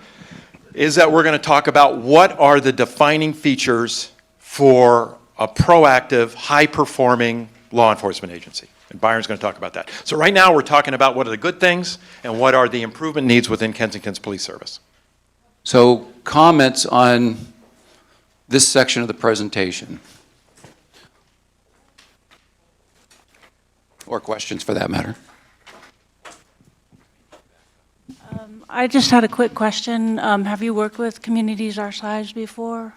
is that we're going to talk about what are the defining features for a proactive, high-performing law enforcement agency. And Byron's going to talk about that. So right now we're talking about what are the good things and what are the improvement needs within Kensington's police service. So comments on this section of the presentation? Or questions for that matter? I just had a quick question. Have you worked with communities our size before?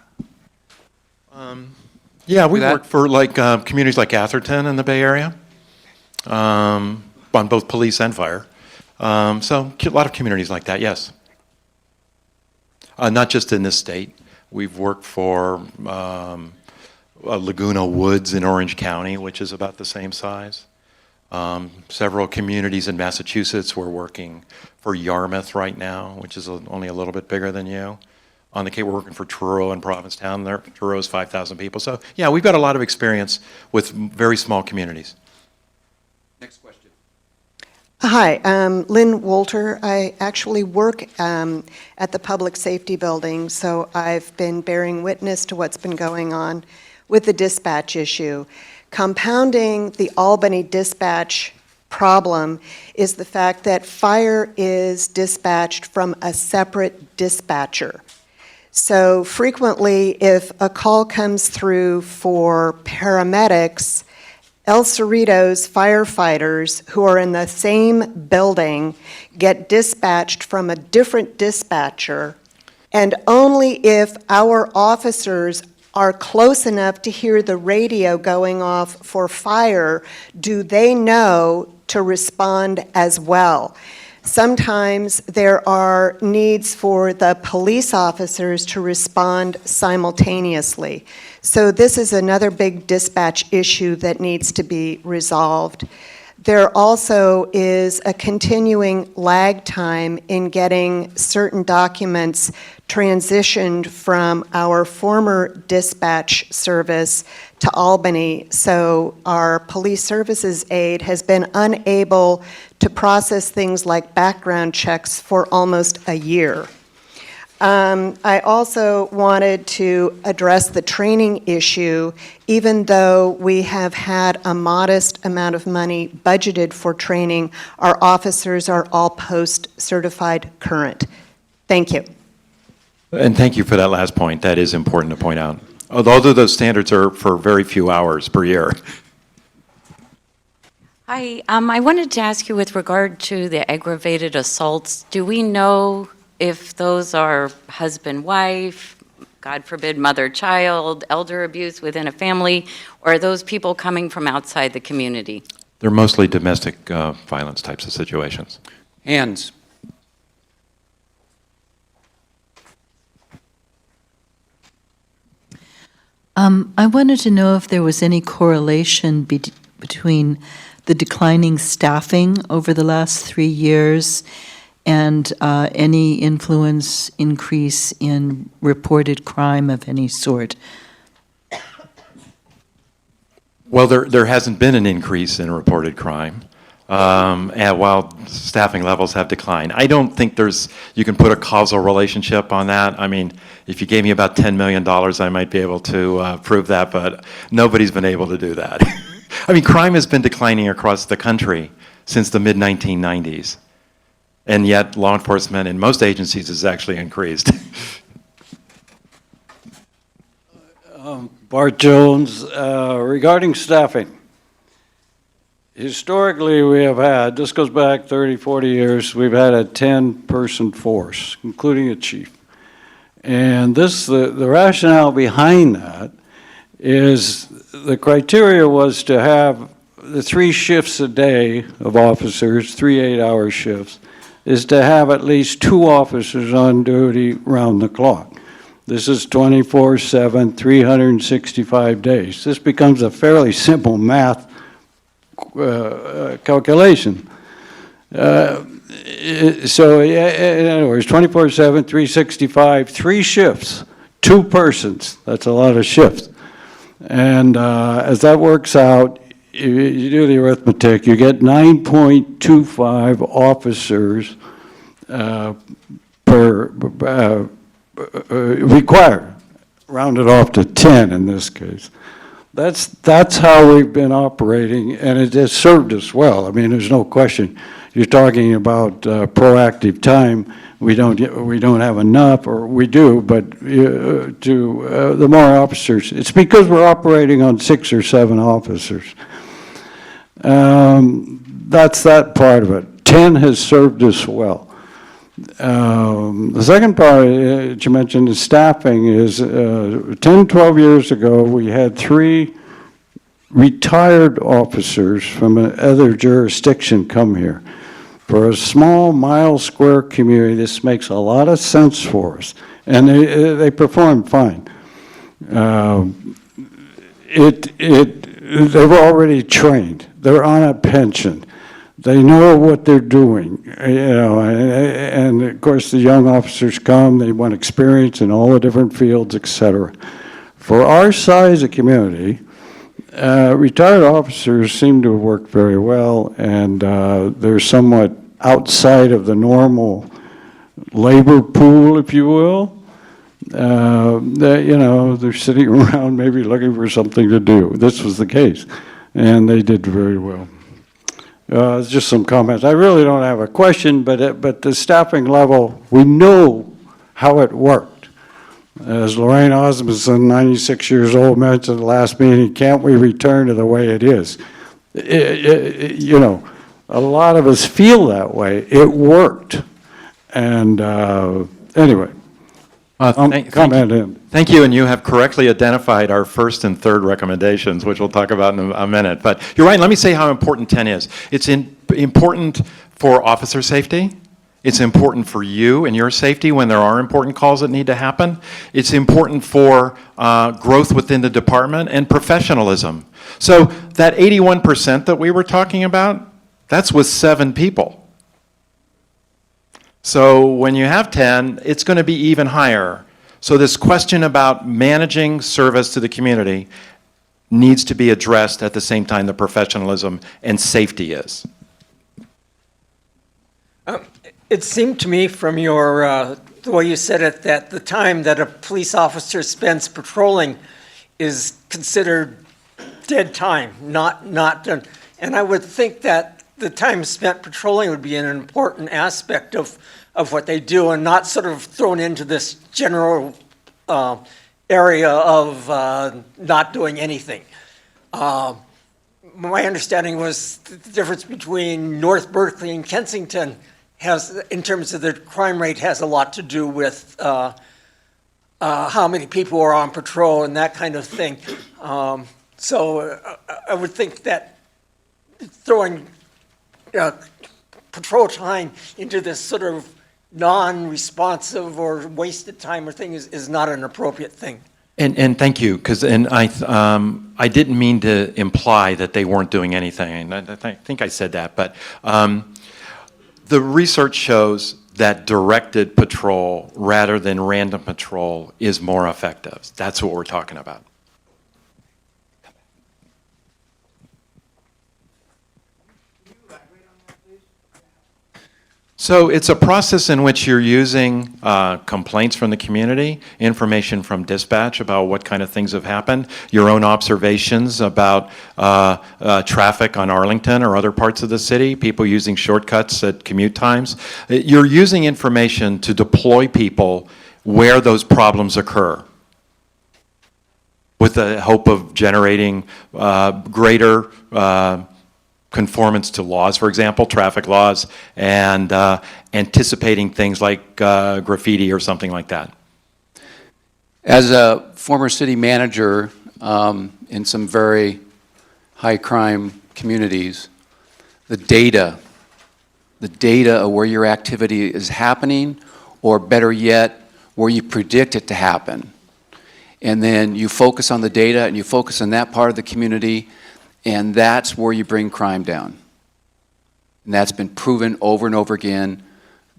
Yeah, we work for communities like Atherton in the Bay Area, on both police and fire. So a lot of communities like that, yes. Not just in this state. We've worked for Laguna Woods in Orange County, which is about the same size. Several communities in Massachusetts. We're working for Yarmouth right now, which is only a little bit bigger than you. On the Cape, we're working for Truro and Provincetown. Truro is 5,000 people. So yeah, we've got a lot of experience with very small communities. Next question. Hi, Lynn Wolter. I actually work at the Public Safety Building, so I've been bearing witness to what's been going on with the dispatch issue. Compounding the Albany dispatch problem is the fact that fire is dispatched from a separate dispatcher. So frequently, if a call comes through for paramedics, El Cerrito's firefighters who are in the same building get dispatched from a different dispatcher, and only if our officers are close enough to hear the radio going off for fire do they know to respond as well. Sometimes there are needs for the police officers to respond simultaneously. So this is another big dispatch issue that needs to be resolved. There also is a continuing lag time in getting certain documents transitioned from our former dispatch service to Albany. So our police services aide has been unable to process things like background checks for almost a year. I also wanted to address the training issue. Even though we have had a modest amount of money budgeted for training, our officers are all post-certified current. Thank you. And thank you for that last point. That is important to point out. Although those standards are for very few hours per year. Hi, I wanted to ask you with regard to the aggravated assaults, do we know if those are husband-wife, God forbid, mother-child, elder abuse within a family, or are those people coming from outside the community? They're mostly domestic violence types of situations. Hands. I wanted to know if there was any correlation between the declining staffing over the last 3 years and any influence increase in reported crime of any sort. Well, there hasn't been an increase in reported crime, and while staffing levels have declined. I don't think you can put a causal relationship on that. I mean, if you gave me about $10 million, I might be able to prove that, but nobody's been able to do that. I mean, crime has been declining across the country since the mid-1990s, and yet law enforcement in most agencies has actually increased. Bart Jones, regarding staffing. Historically, we have had, this goes back 30, 40 years, we've had a 10-person force, including a chief. And the rationale behind that is the criteria was to have the 3 shifts a day of officers, 3 8-hour shifts, is to have at least 2 officers on duty round the clock. This is 24/7, 365 days. This becomes a fairly simple math calculation. So in other words, 24/7, 365, 3 shifts, 2 persons. That's a lot of shifts. And as that works out, you do the arithmetic, you get 9.25 officers per required, rounded off to 10 in this case. That's how we've been operating, and it has served us well. I mean, there's no question. You're talking about proactive time. We don't have enough, or we do, but the more officers, it's because we're operating on 6 or 7 officers. That's that part of it. 10 has served us well. The second part that you mentioned is staffing is 10, 12 years ago, we had 3 retired officers from another jurisdiction come here. For a small mile-square community, this makes a lot of sense for us, and they perform fine. They've already trained. They're on a pension. They know what they're doing, and of course the young officers come, they want experience in all the different fields, etc. For our size of community, retired officers seem to have worked very well, and they're somewhat outside of the normal labor pool, if you will. They're sitting around maybe looking for something to do. This was the case, and they did very well. Just some comments. I really don't have a question, but the staffing level, we know how it worked. As Lorraine Osmondson, 96 years old, mentioned at the last meeting, can't we return to the way it is? A lot of us feel that way. It worked. And anyway, comment in. Thank you, and you have correctly identified our first and third recommendations, which we'll talk about in a minute. But you're right, let me say how important 10 is. It's important for officer safety. It's important for you and your safety when there are important calls that need to happen. It's important for growth within the department and professionalism. So that 81% that we were talking about, that's with 7 people. So when you have 10, it's going to be even higher. So this question about managing service to the community needs to be addressed at the same time the professionalism and safety is. It seemed to me from your, the way you said it, that the time that a police officer spends patrolling is considered dead time, not done. And I would think that the time spent patrolling would be an important aspect of what they do and not sort of thrown into this general area of not doing anything. My understanding was the difference between North Berkeley and Kensington has, in terms of the crime rate, has a lot to do with how many people are on patrol and that kind of thing. So I would think that throwing patrol time into this sort of non-responsive or wasted time or thing is not an appropriate thing. And thank you, because I didn't mean to imply that they weren't doing anything. And I think I said that, but the research shows that directed patrol rather than random patrol is more effective. That's what we're talking about. So it's a process in which you're using complaints from the community, information from dispatch about what kind of things have happened, your own observations about traffic on Arlington or other parts of the city, people using shortcuts at commute times. You're using information to deploy people where those problems occur, with the hope of generating greater conformance to laws, for example, traffic laws, and anticipating things like graffiti or something like that. As a former city manager in some very high crime communities, the data of where your activity is happening, or better yet, where you predict it to happen. And then you focus on the data and you focus on that part of the community, and that's where you bring crime down. And that's been proven over and over again.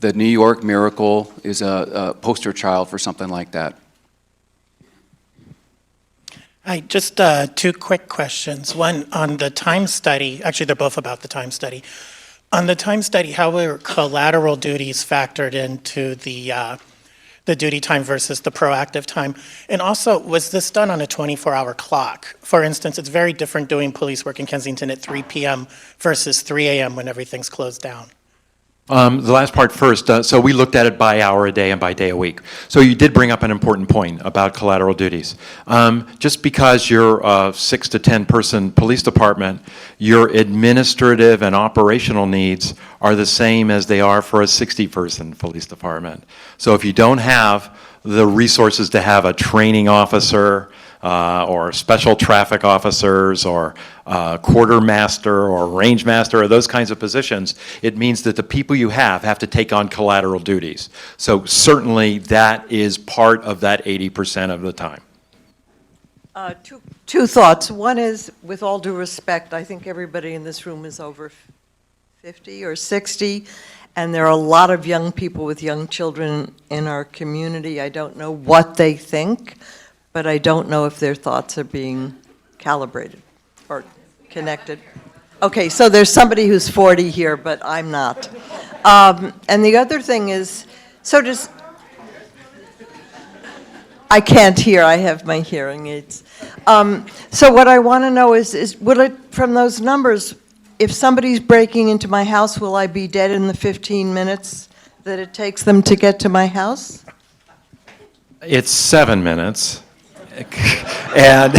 The New York miracle is a poster child for something like that. Hi, just two quick questions. One on the time study, actually they're both about the time study. On the time study, how were collateral duties factored into the duty time versus the proactive time? And also, was this done on a 24-hour clock? For instance, it's very different doing police work in Kensington at 3 p.m. versus 3 a.m. when everything's closed down. The last part first. So we looked at it by hour a day and by day a week. So you did bring up an important point about collateral duties. Just because you're a 6 to 10 person police department, your administrative and operational needs are the same as they are for a 60 person police department. So if you don't have the resources to have a training officer, or special traffic officers, or quartermaster, or range master, or those kinds of positions, it means that the people you have to take on collateral duties. So certainly that is part of that 80% of the time. Two thoughts. One is, with all due respect, I think everybody in this room is over 50 or 60, and there are a lot of young people with young children in our community. I don't know what they think, but I don't know if their thoughts are being calibrated or connected. Okay, so there's somebody who's 40 here, but I'm not. And the other thing is, I can't hear, I have my hearing aids. So what I want to know is will it, from those numbers, if somebody's breaking into my house, will I be dead in the 15 minutes that it takes them to get to my house? It's 7 minutes. And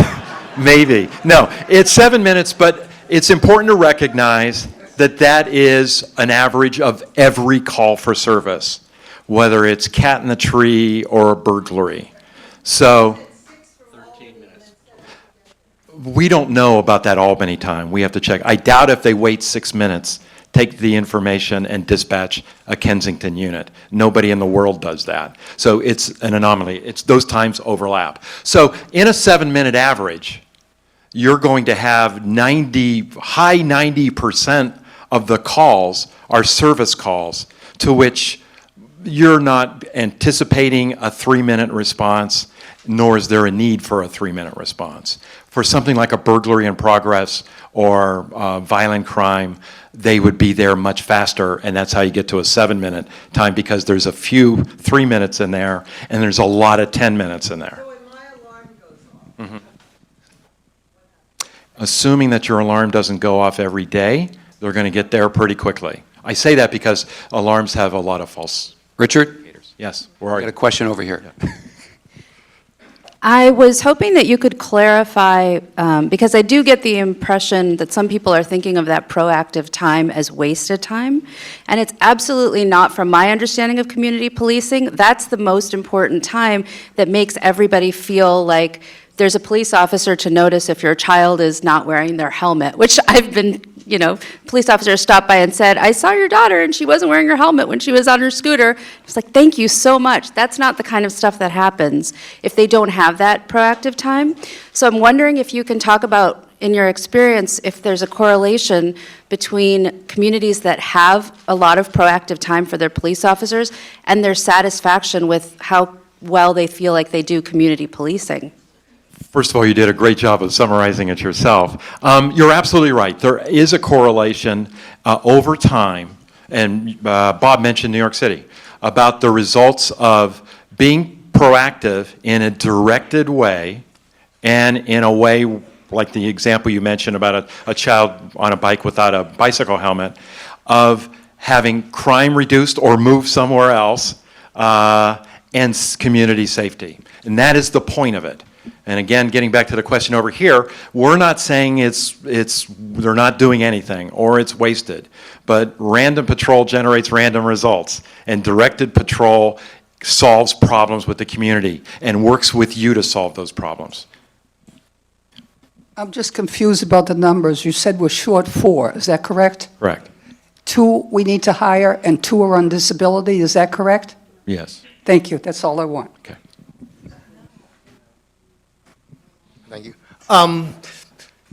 maybe. No, it's 7 minutes, but it's important to recognize that that is an average of every call for service, whether it's cat in the tree or a burglary. So 13 minutes. We don't know about that Albany time. We have to check. I doubt if they wait 6 minutes, take the information and dispatch a Kensington unit. Nobody in the world does that. So it's an anomaly. It's those times overlap. So in a 7 minute average, you're going to have high 90% of the calls are service calls, to which you're not anticipating a 3-minute response, nor is there a need for a 3-minute response. For something like a burglary in progress or violent crime, they would be there much faster, and that's how you get to a 7-minute time, because there's a few 3 minutes in there, and there's a lot of 10 minutes in there. So when my alarm goes off, Assuming that your alarm doesn't go off every day, they're going to get there pretty quickly. I say that because alarms have a lot of false Richard, indicators. Yes, where I are got you? a question over here. I was hoping that you could clarify, because I do get the impression that some people are thinking of that proactive time as wasted time, and it's absolutely not from my understanding of community policing. That's the most important time that makes everybody feel like there's a police officer to notice if your child is not wearing their helmet, which I've been, police officers stopped by and said, I saw your daughter and she wasn't wearing her helmet when she was on her scooter. It's like, thank you so much. That's not the kind of stuff that happens if they don't have that proactive time. So I'm wondering if you can talk about, in your experience, if there's a correlation between communities that have a lot of proactive time for their police officers and their satisfaction with how well they feel like they do community policing. First of all, you did a great job of summarizing it yourself. You're absolutely right. There is a correlation over time, and Bob mentioned New York City, about the results of being proactive in a directed way and in a way like the example you mentioned about a child on a bike without a bicycle helmet, of having crime reduced or moved somewhere else, and community safety. And that is the point of it. And again, getting back to the question over here, we're not saying they're not doing anything or it's wasted, but random patrol generates random results, and directed patrol solves problems with the community and works with you to solve those problems. I'm just confused about the numbers. You said we're short 4, is that correct? Correct. 2 we need to hire and 2 are on disability, is that correct? Yes. Thank you, that's all I want. Okay. Thank you.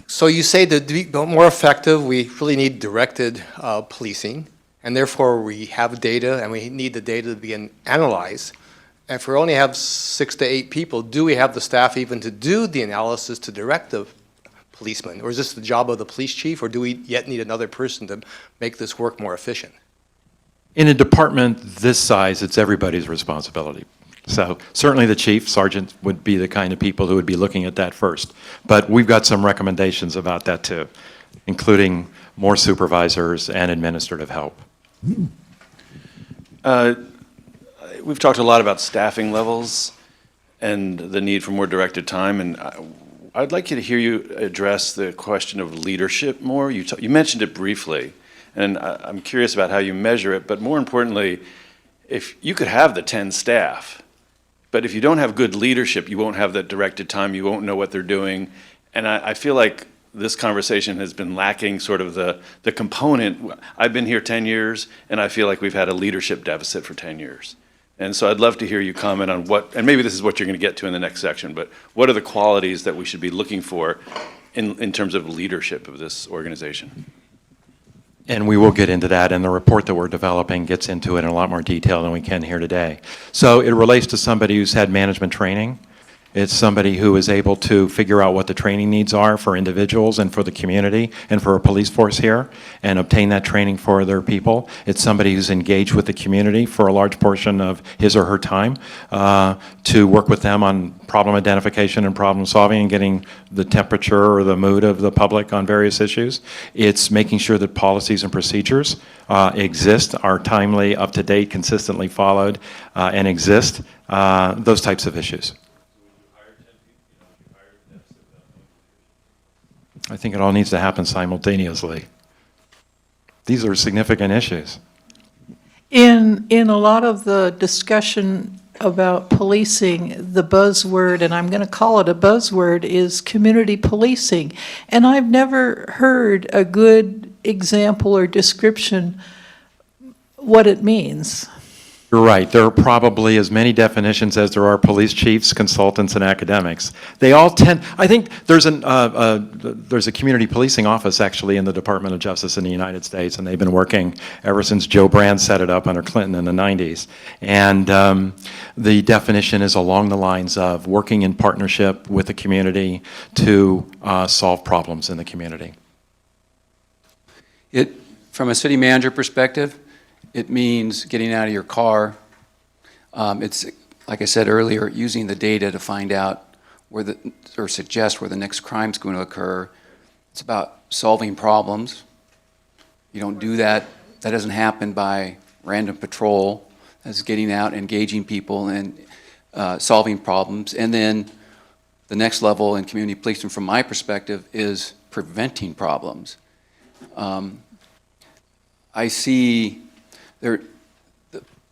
So you say that to be more effective, we really need directed policing, and therefore we have data, and we need the data to be analyzed. And if we only have 6 to 8 people, do we have the staff even to do the analysis to direct the policeman? Or is this the job of the police chief, or do we yet need another person to make this work more efficient? In a department this size, it's everybody's responsibility. So certainly the chief, sergeant would be the kind of people who would be looking at that first. But we've got some recommendations about that too, including more supervisors and administrative help. We've talked a lot about staffing levels and the need for more directed time, and I'd like you to hear you address the question of leadership more. You mentioned it briefly, and I'm curious about how you measure it, but more importantly, if you could have the 10 staff, but if you don't have good leadership, you won't have that directed time, you won't know what they're doing. And I feel like this conversation has been lacking sort of the component. I've been here 10 years, and I feel like we've had a leadership deficit for 10 years. And so I'd love to hear you comment on what, and maybe this is what you're going to get to in the next section, but what are the qualities that we should be looking for in terms of leadership of this organization? And we will get into that, and the report that we're developing gets into it in a lot more detail than we can here today. So it relates to somebody who's had management training. It's somebody who is able to figure out what the training needs are for individuals and for the community and for a police force here and obtain that training for their people. It's somebody who's engaged with the community for a large portion of his or her time to work with them on problem identification and problem solving and getting the temperature or the mood of the public on various issues. It's making sure that policies and procedures exist, are timely, up-to-date, consistently followed, and exist, those types of issues. I think it all needs to happen simultaneously. These are significant issues. In a lot of the discussion about policing, the buzzword, and I'm going to call it a buzzword, is community policing. And I've never heard a good example or description what it means. You're right. There are probably as many definitions as there are police chiefs, consultants, and academics. They all tend, I think there's a community policing office actually in the Department of Justice in the United States, and they've been working ever since Joe Brand set it up under Clinton in the 90s. And the definition is along the lines of working in partnership with the community to solve problems in the community. From a city manager perspective, it means getting out of your car. It's, like I said earlier, using the data to find out or suggest where the next crime's going to occur. It's about solving problems. You don't do that. That doesn't happen by random patrol. That's getting out, engaging people, and solving problems. And then the next level in community policing, from my perspective, is preventing problems. I see the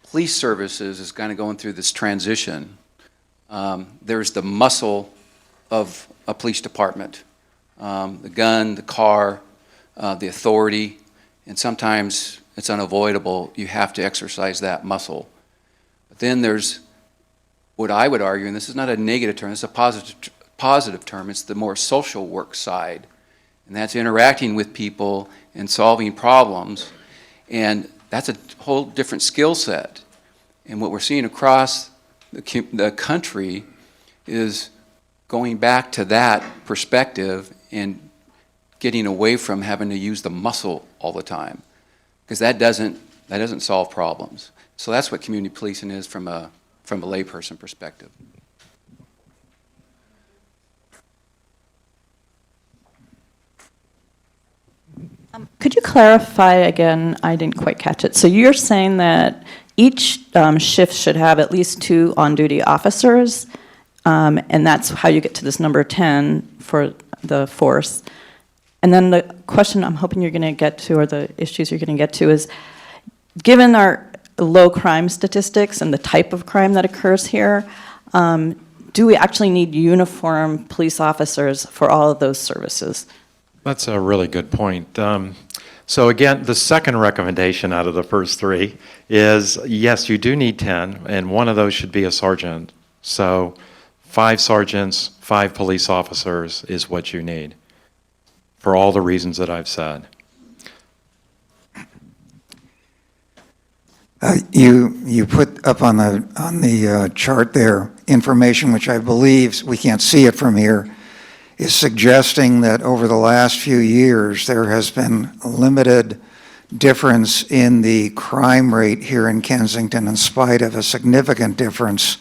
police services is kind of going through this transition. There's the muscle of a police department, the gun, the car, the authority, and sometimes it's unavoidable. You have to exercise that muscle. But then there's what I would argue, and this is not a negative term, it's a positive term, it's the more social work side. And that's interacting with people and solving problems. And that's a whole different skill set. And what we're seeing across the country is going back to that perspective and getting away from having to use the muscle all the time, because that doesn't solve problems. So that's what community policing is from a layperson perspective. Could you clarify again? I didn't quite catch it. So you're saying that each shift should have at least 2 on-duty officers, and that's how you get to this number 10 for the force. And then the question I'm hoping you're going to get to, or the issues you're going to get to, is given our low crime statistics and the type of crime that occurs here, do we actually need uniform police officers for all of those services? That's a really good point. So again, the second recommendation out of the first 3 is, yes, you do need 10, and one of those should be a sergeant. So 5 sergeants, 5 police officers is what you need, for all the reasons that I've said. You put up on the chart there information which I believe, we can't see it from here, is suggesting that over the last few years there has been a limited difference in the crime rate here in Kensington in spite of a significant difference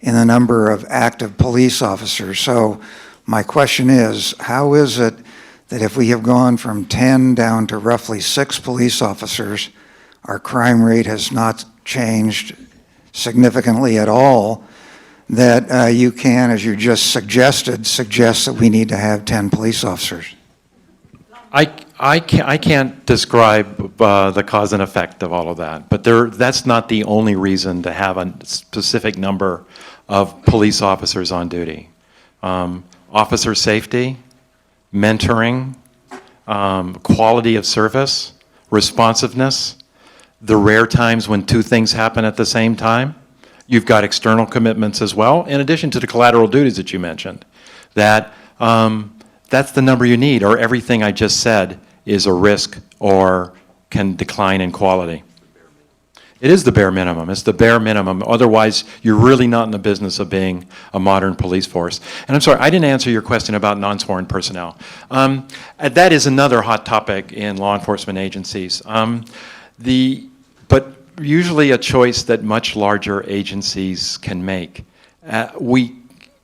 in the number of active police officers. So my question is, how is it that if we have gone from 10 down to roughly 6 police officers, our crime rate has not changed significantly at all, that you can, as you just suggested, suggest that we need to have 10 police officers? I can't describe the cause and effect of all of that, but that's not the only reason to have a specific number of police officers on duty. Officer safety, mentoring, quality of service, responsiveness, the rare times when 2 things happen at the same time. You've got external commitments as well, in addition to the collateral duties that you mentioned. That's the number you need, or everything I just said is a risk or can decline in quality. It is the bare minimum. It's the bare minimum. Otherwise, you're really not in the business of being a modern police force. And I'm sorry, I didn't answer your question about non-sworn personnel. That is another hot topic in law enforcement agencies. But usually a choice that much larger agencies can make. We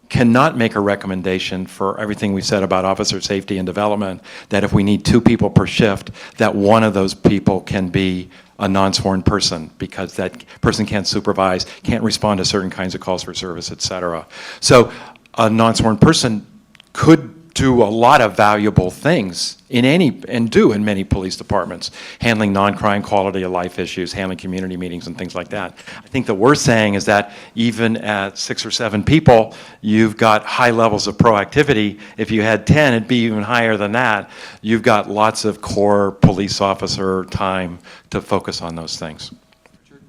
cannot make a recommendation for everything we said about officer safety and development, that if we need 2 people per shift, that one of those people can be a non-sworn person, because that person can't supervise, can't respond to certain kinds of calls for service, et cetera. So a non-sworn person could do a lot of valuable things and do in many police departments, handling non-crime quality of life issues, handling community meetings and things like that. I think that we're saying is that even at 6 or 7 people, you've got high levels of proactivity. If you had 10, it'd be even higher than that. You've got lots of core police officer time to focus on those things.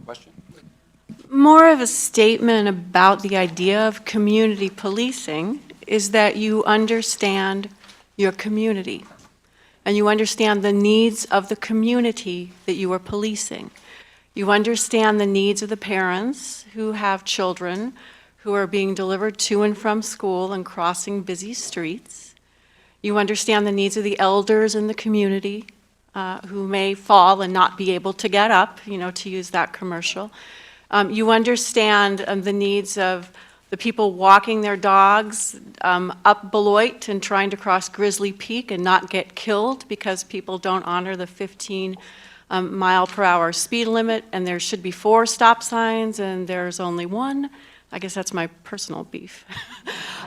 Question? more of a statement about the idea of community policing is that you understand your community and you understand the needs of the community that you are policing. You understand the needs of the parents who have children who are being delivered to and from school and crossing busy streets. You understand the needs of the elders in the community who may fall and not be able to get up, to use that commercial. You understand the needs of the people walking their dogs up Beloit and trying to cross Grizzly Peak and not get killed because people don't honor the 15 mile per hour speed limit, and there should be 4 stop signs and there's only 1. I guess that's my personal beef.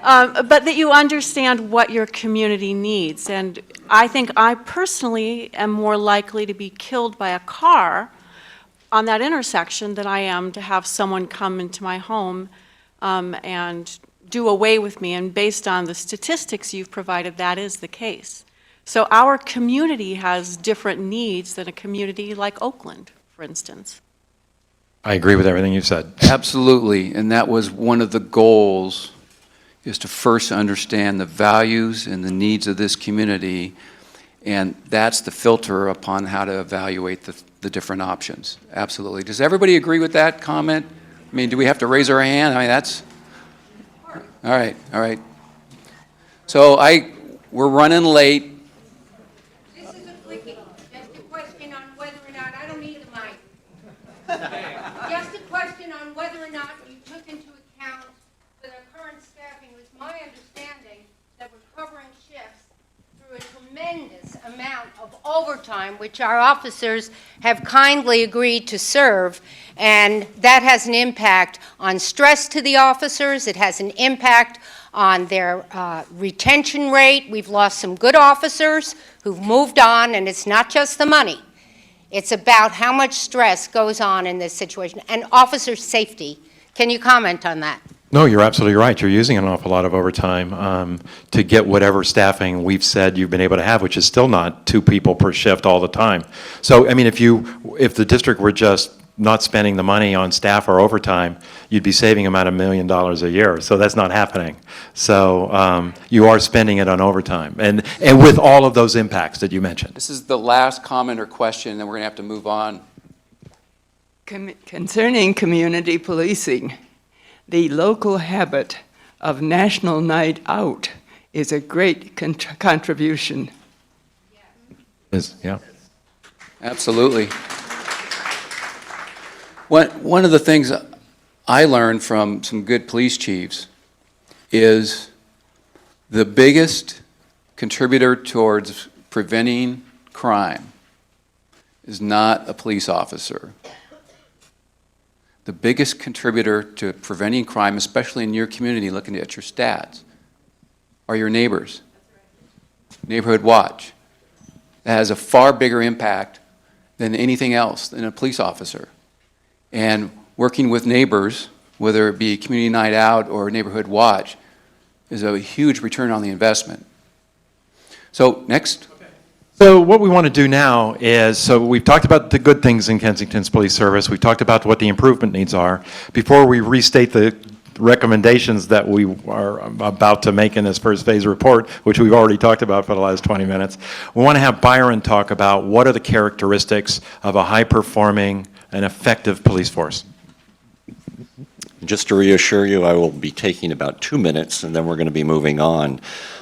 But that you understand what your community needs. And I think I personally am more likely to be killed by a car on that intersection than I am to have someone come into my home and do away with me. And based on the statistics you've provided, that is the case. So our community has different needs than a community like Oakland, for instance. I agree with everything you said. Absolutely, and that was one of the goals, is to first understand the values and the needs of this community, and that's the filter upon how to evaluate the different options. Absolutely. Does everybody agree with that comment? I mean, do we have to raise our hand? I mean, that's... All right. So we're running late. This is a quickie. Just a question on whether or not, I don't need the mic. Just a question on whether or not you took into account with our current staffing. It was my understanding that we're covering shifts through a tremendous amount of overtime, which our officers have kindly agreed to serve, and that has an impact on stress to the officers. It has an impact on their retention rate. We've lost some good officers who've moved on, and it's not just the money. It's about how much stress goes on in this situation, and officer safety. Can you comment on that? No, you're absolutely right. You're using an awful lot of overtime to get whatever staffing we've said you've been able to have, which is still not 2 people per shift all the time. So, I mean, if the district were just not spending the money on staff or overtime, you'd be saving about $1 million a year. So that's not happening. So you are spending it on overtime, and with all of those impacts that you mentioned. This is the last comment or question, and then we're going to have to move on. Concerning community policing, the local habit of National Night Out is a great contribution. Yeah. Absolutely. One of the things I learned from some good police chiefs is the biggest contributor towards preventing crime is not a police officer. The biggest contributor to preventing crime, especially in your community, looking at your stats, are your neighbors. Neighborhood watch. That has a far bigger impact than anything else than a police officer. And working with neighbors, whether it be community night out or neighborhood watch, is a huge return on the investment. So, next. So what we want to do now is, so we've talked about the good things in Kensington's police service. We've talked about what the improvement needs are. Before we restate the recommendations that we are about to make in this first phase report, which we've already talked about for the last 20 minutes, we want to have Byron talk about what are the characteristics of a high-performing and effective police force. Just to reassure you, I will be taking about 2 minutes, and then we're going to be moving on.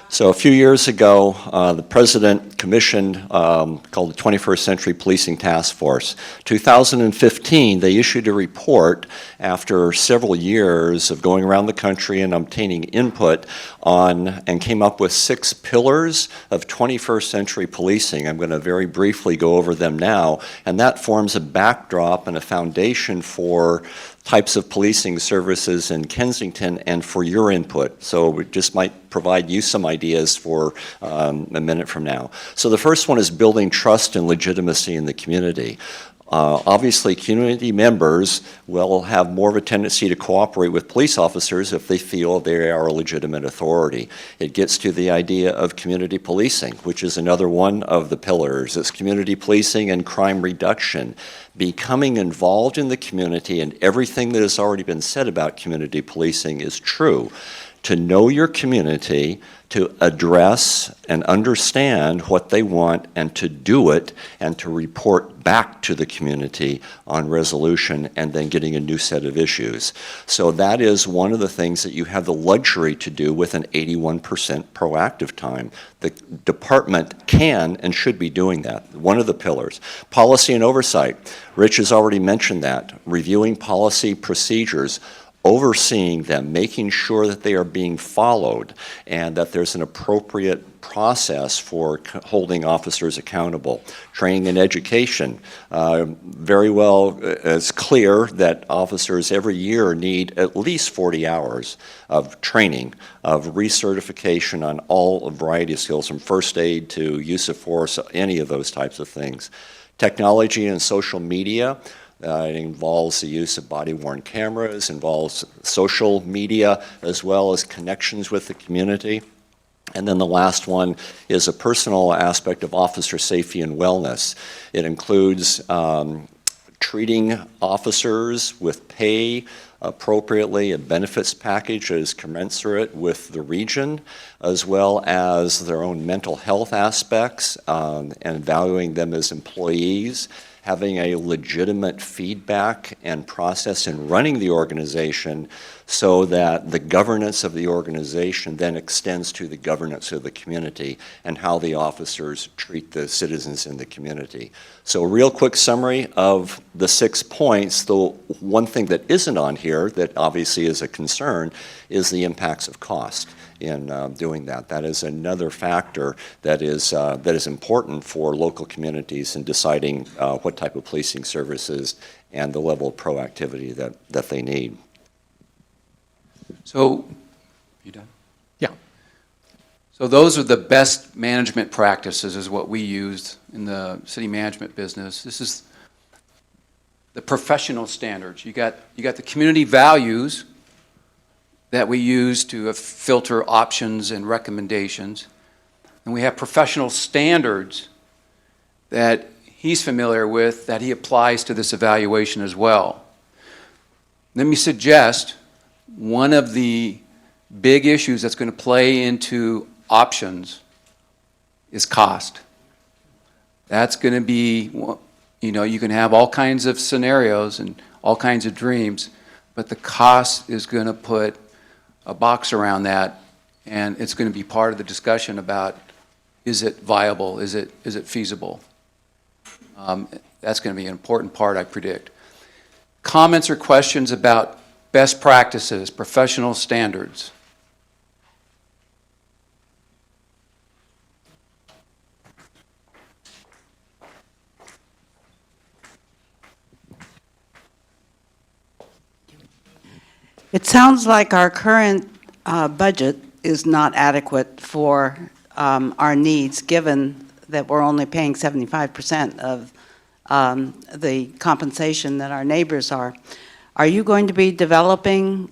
So a few years ago, the President commissioned called the 21st Century Policing Task Force. 2015, they issued a report after several years of going around the country and obtaining input on, and came up with 6 pillars of 21st century policing. I'm going to very briefly go over them now, and that forms a backdrop and a foundation for types of policing services in Kensington and for your input. So we just might provide you some ideas for a minute from now. So the first one is building trust and legitimacy in the community. Obviously, community members will have more of a tendency to cooperate with police officers if they feel they are a legitimate authority. It gets to the idea of community policing, which is another one of the pillars. It's community policing and crime reduction. becoming involved in the community, and everything that has already been said about community policing is true. To know your community, to address and understand what they want, and to do it, and to report back to the community on resolution, and then getting a new set of issues. So that is one of the things that you have the luxury to do with an 81% proactive time. The department can and should be doing that. One of the pillars. Policy and oversight. Rich has already mentioned that. Reviewing policy procedures, overseeing them, making sure that they are being followed, and that there's an appropriate process for holding officers accountable. Training and education. Very well, it's clear that officers every year need at least 40 hours of training, of recertification on all a variety of skills, from first aid to use of force, any of those types of things. Technology and social media. It involves the use of body-worn cameras, involves social media, as well as connections with the community. And then the last one is a personal aspect of officer safety and wellness. It includes treating officers with pay appropriately, a benefits package that is commensurate with the region, as well as their own mental health aspects, and valuing them as employees, having a legitimate feedback and process in running the organization, so that the governance of the organization then extends to the governance of the community and how the officers treat the citizens in the community. So a real quick summary of the 6 points. The one thing that isn't on here that obviously is a concern is the impacts of cost in doing that. That is another factor that is important for local communities in deciding what type of policing services and the level of proactivity that they need. So, you done? Yeah. So those are the best management practices, is what we used in the city management business. This is the professional standards. You got the community values that we use to filter options and recommendations. And we have professional standards that he's familiar with, that he applies to this evaluation as well. Let me suggest one of the big issues that's going to play into options is cost. That's going to be, you know, you can have all kinds of scenarios and all kinds of dreams, but the cost is going to put a box around that, and it's going to be part of the discussion about, is it viable, is it feasible? That's going to be an important part, I predict. Comments or questions about best practices, professional standards? It sounds like our current budget is not adequate for our needs, given that we're only paying 75% of the compensation that our neighbors are. Are you going to be developing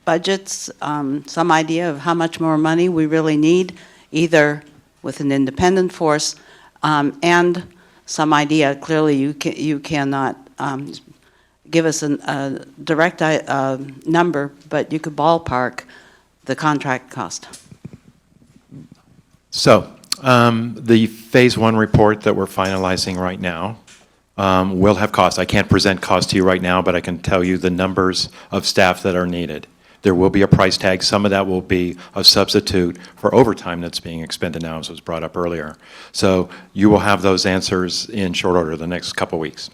budgets, some idea of how much more money we really need, either with an independent force and some idea? Clearly, you cannot give us a direct number, but you could ballpark the contract cost. So, the Phase 1 report that we're finalizing right now will have cost. I can't present cost to you right now, but I can tell you the numbers of staff that are needed. There will be a price tag. Some of that will be a substitute for overtime that's being expended now, as was brought up earlier. So you will have those answers in short order the next couple weeks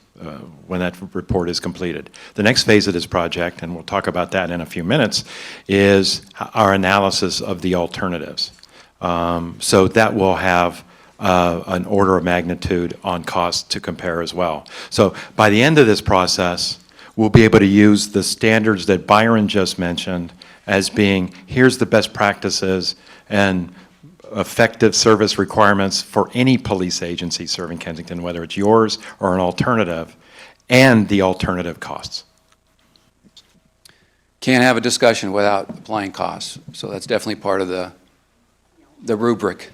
when that report is completed. The next phase of this project, and we'll talk about that in a few minutes, is our analysis of the alternatives. So that will have an order of magnitude on cost to compare as well. So by the end of this process, we'll be able to use the standards that Byron just mentioned as being, here's the best practices and effective service requirements for any police agency serving Kensington, whether it's yours or an alternative, and the alternative costs. Can't have a discussion without applying costs, so that's definitely part of the rubric.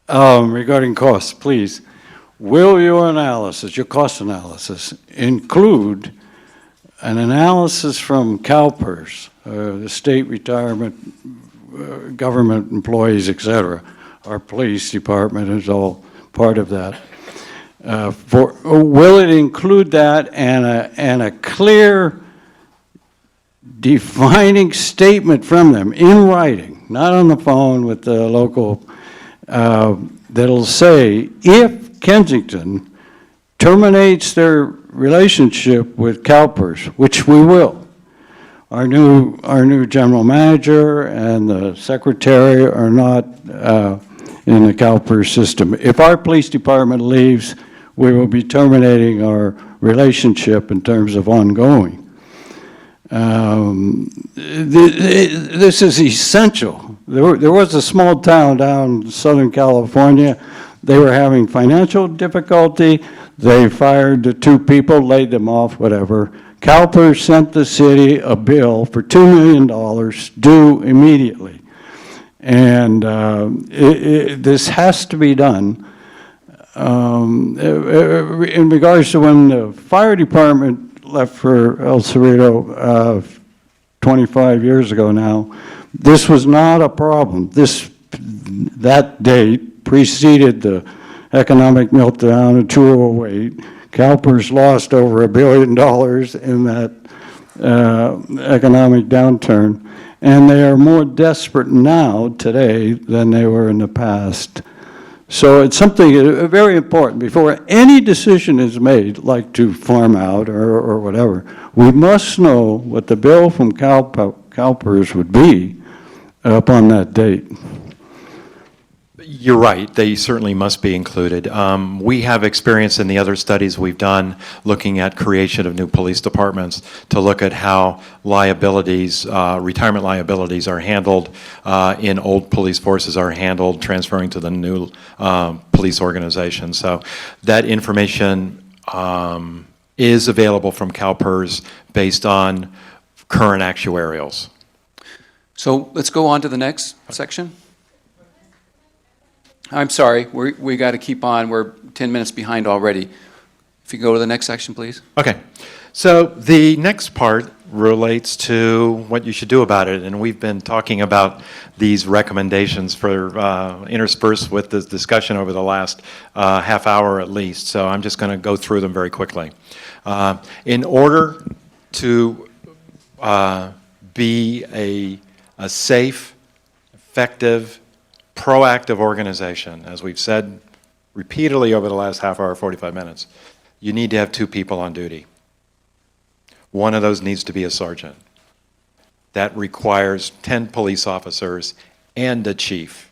Regarding costs, please, will your analysis, your cost analysis, include an analysis from CalPERS, the state retirement, government employees, et cetera? Our police department is all part of that. Will it include that and a clear defining statement from them in writing, not on the phone with the local, that'll say, if Kensington terminates their relationship with CalPERS, which we will, our new general manager and the secretary are not in the CalPERS system. If our police department leaves, we will be terminating our relationship in terms of ongoing. This is essential. There was a small town down in Southern California. They were having financial difficulty. They fired the 2 people, laid them off, whatever. CalPERS sent the city a bill for $2 million due immediately. And this has to be done. In regards to when the fire department left for El Cerrito 25 years ago now, this was not a problem. That date preceded the economic meltdown of 2008. CalPERS lost over $1 billion in that economic downturn, and they are more desperate now, today, than they were in the past. So it's something very important. Before any decision is made, like to farm out or whatever, we must know what the bill from CalPERS would be upon that date. You're right, they certainly must be included. We have experience in the other studies we've done looking at creation of new police departments to look at how liabilities, retirement liabilities are handled in old police forces are handled, transferring to the new police organization. So that information is available from CalPERS based on current actuarials. So let's go on to the next section. I'm sorry, we got to keep on. We're 10 minutes behind already. If you go to the next section, please. Okay. So the next part relates to what you should do about it. And we've been talking about these recommendations for interspersed with this discussion over the last half hour at least. So I'm just going to go through them very quickly. In order to be a safe, effective, proactive organization, as we've said repeatedly over the last half hour, 45 minutes, you need to have 2 people on duty. One of those needs to be a sergeant. That requires 10 police officers and a chief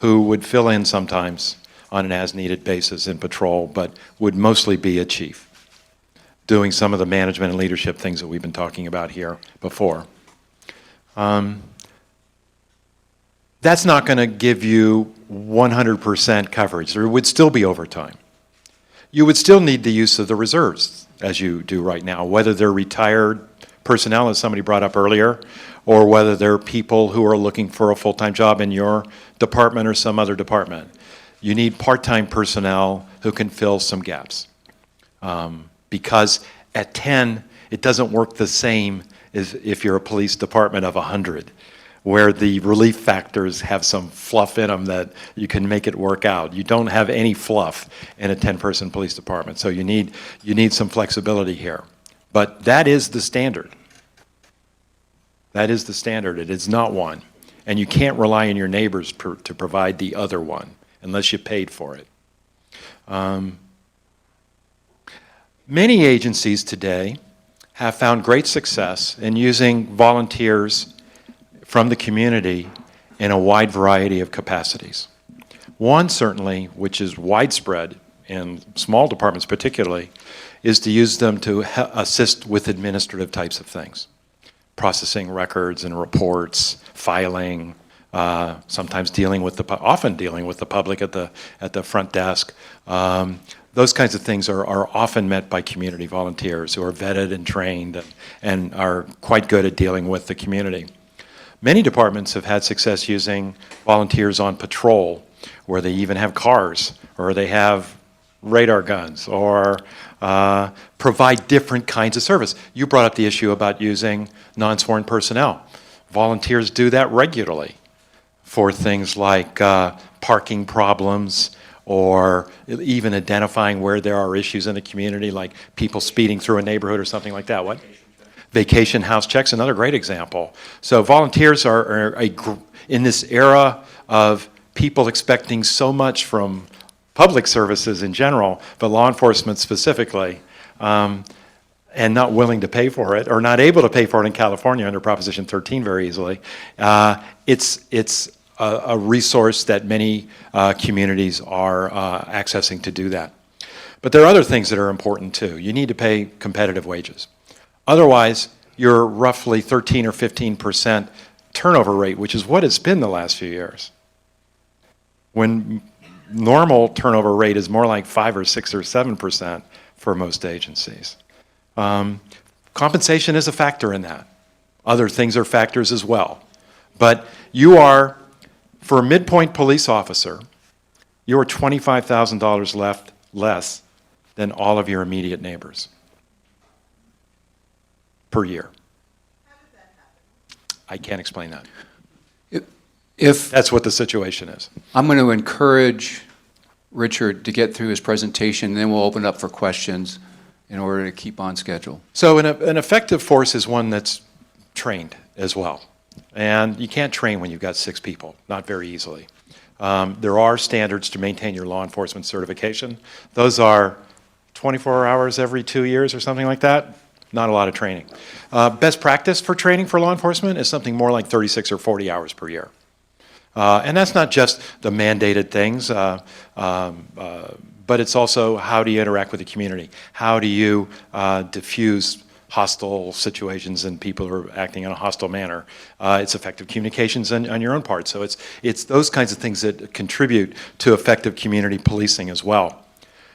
who would fill in sometimes on an as-needed basis in patrol, but would mostly be a chief, doing some of the management and leadership things that we've been talking about here before. That's not going to give you 100% coverage. There would still be overtime. You would still need the use of the reserves, as you do right now, whether they're retired personnel, as somebody brought up earlier, or whether they're people who are looking for a full-time job in your department or some other department. You need part-time personnel who can fill some gaps. Because at 10, it doesn't work the same as if you're a police department of 100. Where the relief factors have some fluff in them that you can make it work out. You don't have any fluff in a 10-person police department, so you need some flexibility here. But that is the standard. That is the standard. It is not one. And you can't rely on your neighbors to provide the other one unless you paid for it. Many agencies today have found great success in using volunteers from the community in a wide variety of capacities. One, certainly, which is widespread in small departments particularly, is to use them to assist with administrative types of things. Processing records and reports, filing, sometimes often dealing with the public at the front desk, those kinds of things are often met by community volunteers who are vetted and trained and are quite good at dealing with the community. Many departments have had success using volunteers on patrol, where they even have cars, or they have radar guns, or provide different kinds of service. You brought up the issue about using non-sworn personnel. Volunteers do that regularly for things like parking problems, or even identifying where there are issues in the community, like people speeding through a neighborhood or something like that. What? Vacation house checks, another great example. So volunteers are in this era of people expecting so much from public services in general, but law enforcement specifically, and not willing to pay for it, or not able to pay for it in California under Proposition 13 very easily. It's a resource that many communities are accessing to do that. But there are other things that are important too. You need to pay competitive wages. Otherwise, you're roughly 13 or 15% turnover rate, which is what it's been the last few years. When normal turnover rate is more like 5 or 6 or 7% for most agencies. Compensation is a factor in that. Other things are factors as well. But you are, for a midpoint police officer, you are $25,000 less than all of your immediate neighbors per year. How does that happen? I can't explain that. If that's what the situation is. I'm going to encourage Richard to get through his presentation, and then we'll open up for questions in order to keep on schedule. So an effective force is one that's trained as well. And you can't train when you've got 6 people, not very easily. There are standards to maintain your law enforcement certification. Those are 24 hours every 2 years or something like that. Not a lot of training. Best practice for training for law enforcement is something more like 36 or 40 hours per year. And that's not just the mandated things, but it's also how do you interact with the community? How do you diffuse hostile situations and people who are acting in a hostile manner? It's effective communications on your own part. So it's those kinds of things that contribute to effective community policing as well.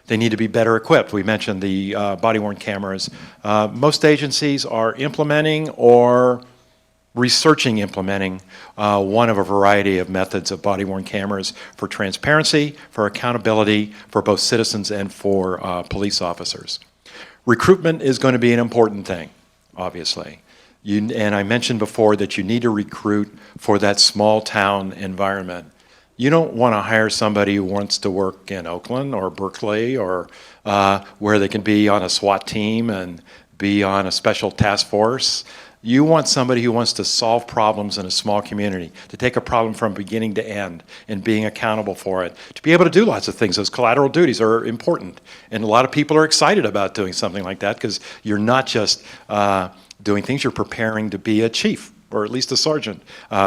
They need to be better equipped. We mentioned the body-worn cameras. Most agencies are implementing or researching implementing one of a variety of methods of body-worn cameras for transparency, for accountability, for both citizens and for police officers. Recruitment is going to be an important thing, obviously. And I mentioned before that you need to recruit for that small town environment. You don't want to hire somebody who wants to work in Oakland or Berkeley or where they can be on a SWAT team and be on a special task force. You want somebody who wants to solve problems in a small community, to take a problem from beginning to end and being accountable for it, to be able to do lots of things. Those collateral duties are important. And a lot of people are excited about doing something like that because you're not just doing things, you're preparing to be a chief or at least a sergeant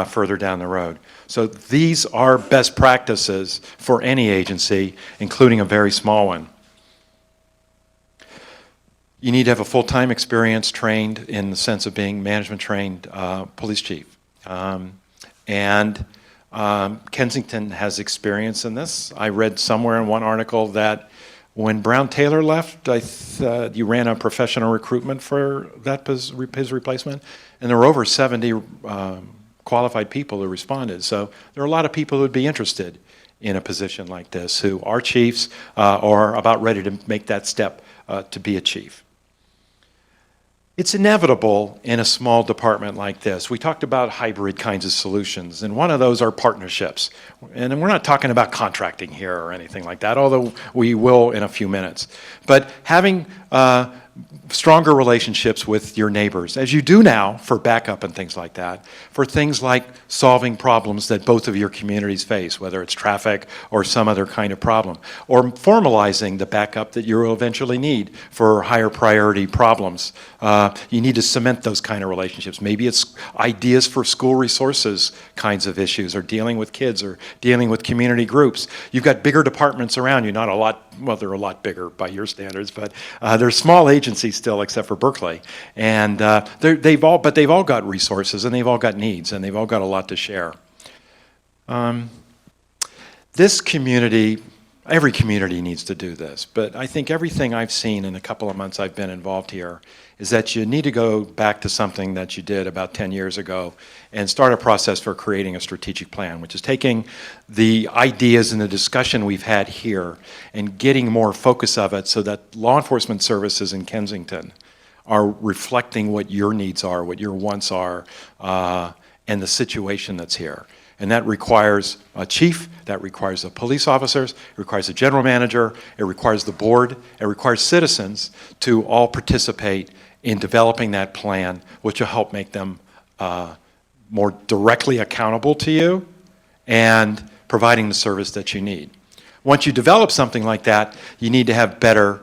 further down the road. So these are best practices for any agency, including a very small one. You need to have a full-time experience trained in the sense of being management trained police chief. Kensington has experience in this. I read somewhere in one article that when Brown Taylor left, you ran a professional recruitment for his replacement, and there were over 70 qualified people who responded. So there are a lot of people who would be interested in a position like this who are chiefs or about ready to make that step to be a chief. It's inevitable in a small department like this. We talked about hybrid kinds of solutions, and one of those are partnerships. And we're not talking about contracting here or anything like that, although we will in a few minutes. But having stronger relationships with your neighbors, as you do now for backup and things like that, for things like solving problems that both of your communities face, whether it's traffic or some other kind of problem, or formalizing the backup that you'll eventually need for higher priority problems. You need to cement those kind of relationships. Maybe it's ideas for school resources kinds of issues, or dealing with kids, or dealing with community groups. All got bigger departments around you, not a lot, well, they're a lot bigger by your standards, but they're small agencies still, except for Berkeley. And they've all got resources, and they've all got needs, and they've all got a lot to share. This community, Every community needs to do this, but I think everything I've seen in the couple of months I've been involved here is that you need to go back to something that you did about 10 years ago and start a process for creating a strategic plan, which is taking the ideas and the discussion we've had here and getting more focus of it so that law enforcement services in Kensington are reflecting what your needs are, what your wants are, and the situation that's here. And that requires a chief, that requires the police officers, it requires a general manager, it requires the board, it requires citizens to all participate in developing that plan, which will help make them more directly accountable to you and providing the service that you need. Once you develop something like that, you need to have better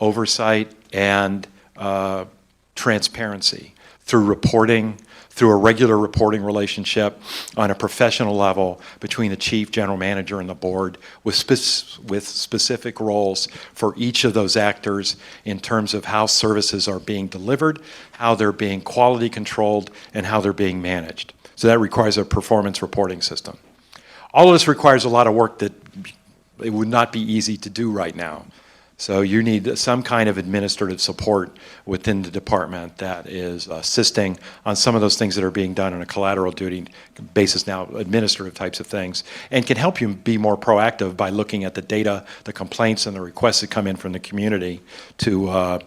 oversight and transparency through reporting, through a regular reporting relationship on a professional level between the chief, general manager, and the board with specific roles for each of those actors in terms of how services are being delivered, how they're being quality controlled, and how they're being managed. So that requires a performance reporting system. All of this requires a lot of work that it would not be easy to do right now. So you need some kind of administrative support within the department that is assisting on some of those things that are being done on a collateral duty basis now, administrative types of things, and can help you be more proactive by looking at the data, the complaints, and the requests that come in from the community to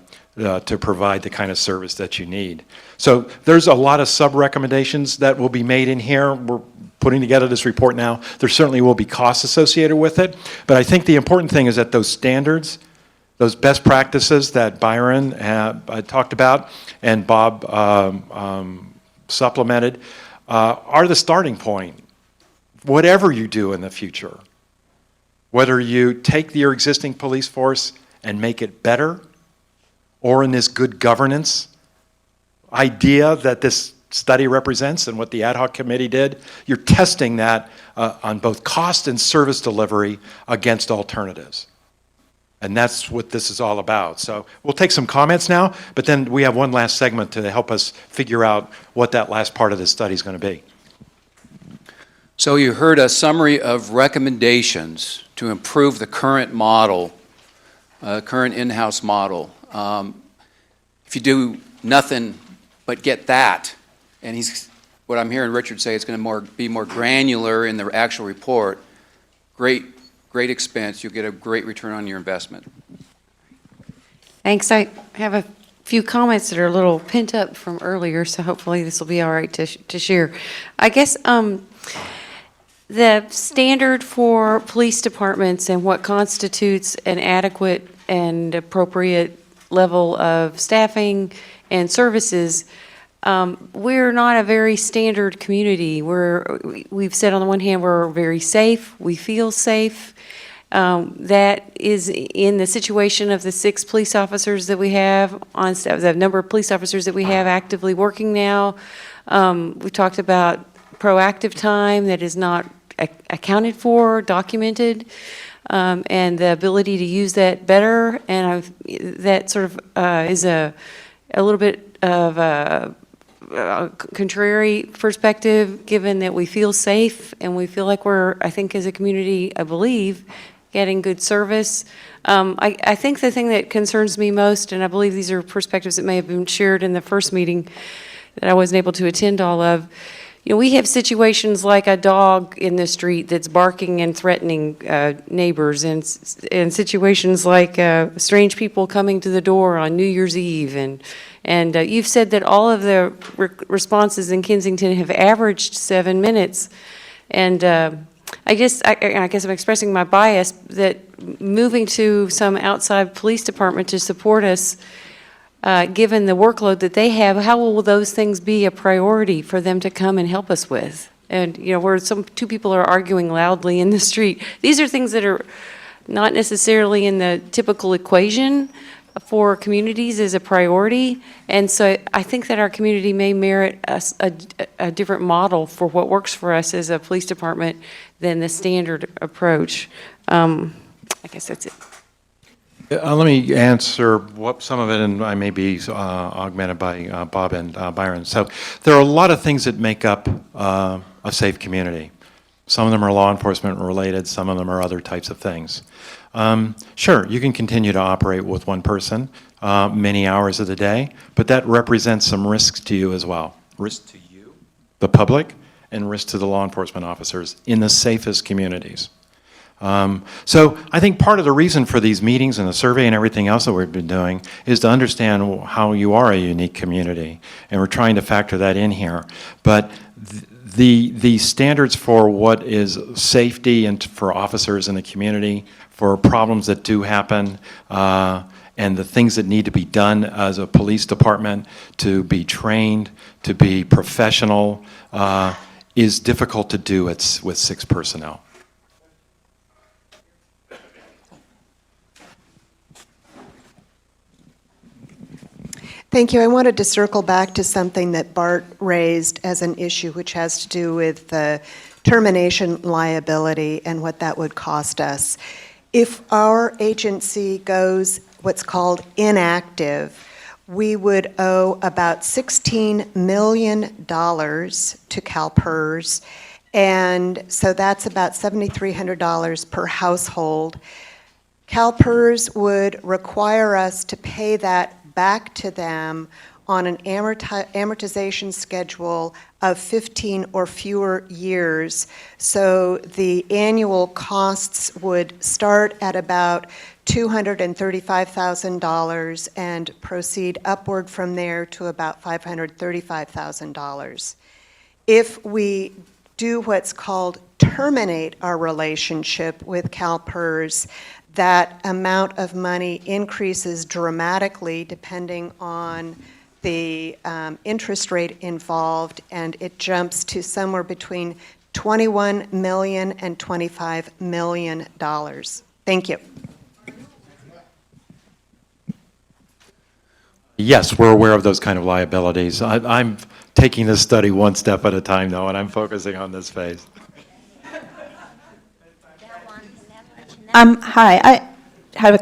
provide the kind of service that you need. So there's a lot of sub-recommendations that will be made in here. We're putting together this report now. There certainly will be costs associated with it, but I think the important thing is that those standards, those best practices that Byron talked about and Bob supplemented are the starting point. Whatever you do in the future, whether you take your existing police force and make it better, or in this good governance idea that this study represents and what the ad hoc committee did, you're testing that on both cost and service delivery against alternatives. And that's what this is all about. So we'll take some comments now, but then we have one last segment to help us figure out what that last part of this study is going to be. So you heard a summary of recommendations to improve the current model, current in-house model. If you do nothing but get that, and what I'm hearing Richard say, it's going to be more granular in the actual report, great expense, you'll get a great return on your investment. Thanks. I have a few comments that are a little pent up from earlier, so hopefully this will be all right to share. I guess the standard for police departments and what constitutes an adequate and appropriate level of staffing and services, we're not a very standard community. We've said on the one hand we're very safe, we feel safe. That is in the situation of the 6 police officers that we have on staff, the number of police officers that we have actively working now. We talked about proactive time that is not accounted for, documented, and the ability to use that better. And that sort of is a little bit of a contrary perspective, given that we feel safe and we feel like we're, I think as a community, I believe, getting good service. I think the thing that concerns me most, and I believe these are perspectives that may have been shared in the first meeting that I wasn't able to attend all of, we have situations like a dog in the street that's barking and threatening neighbors, and situations like strange people coming to the door on New Year's Eve. And you've said that all of the responses in Kensington have averaged 7 minutes. And I guess I'm expressing my bias that moving to some outside police department to support us, given the workload that they have, how will those things be a priority for them to come and help us with? And, where two people are arguing loudly in the street. These are things that are not necessarily in the typical equation for communities as a priority. And so I think that our community may merit a different model for what works for us as a police department than the standard approach. I guess that's it. Let me answer some of it, and I may be augmented by Bob and Byron. So there are a lot of things that make up a safe community. Some of them are law enforcement related, some of them are other types of things. Sure, you can continue to operate with one person many hours of the day, but that represents some risks to you as well. Risk to you, the public, and risk to the law enforcement officers in the safest communities. So I think part of the reason for these meetings and the survey and everything else that we've been doing is to understand how you are a unique community, and we're trying to factor that in here. But the standards for what is safety and for officers in the community, for problems that do happen, and the things that need to be done as a police department to be trained, to be professional, is difficult to do with 6 personnel. Thank you. I wanted to circle back to something that Bart raised as an issue, which has to do with the termination liability and what that would cost us. If our agency goes what's called inactive, we would owe about $16 million to CalPERS, and so that's about $7,300 per household. CalPERS would require us to pay that back to them on an amortization schedule of 15 or fewer years. So the annual costs would start at about $235,000 and proceed upward from there to about $535,000. If we do what's called terminate our relationship with CalPERS, that amount of money increases dramatically depending on the interest rate involved, and it jumps to somewhere between $21 million and $25 million. Thank you. Yes, we're aware of those kind of liabilities. I'm taking this study one step at a time, though, and I'm focusing on this phase. Hi, I have a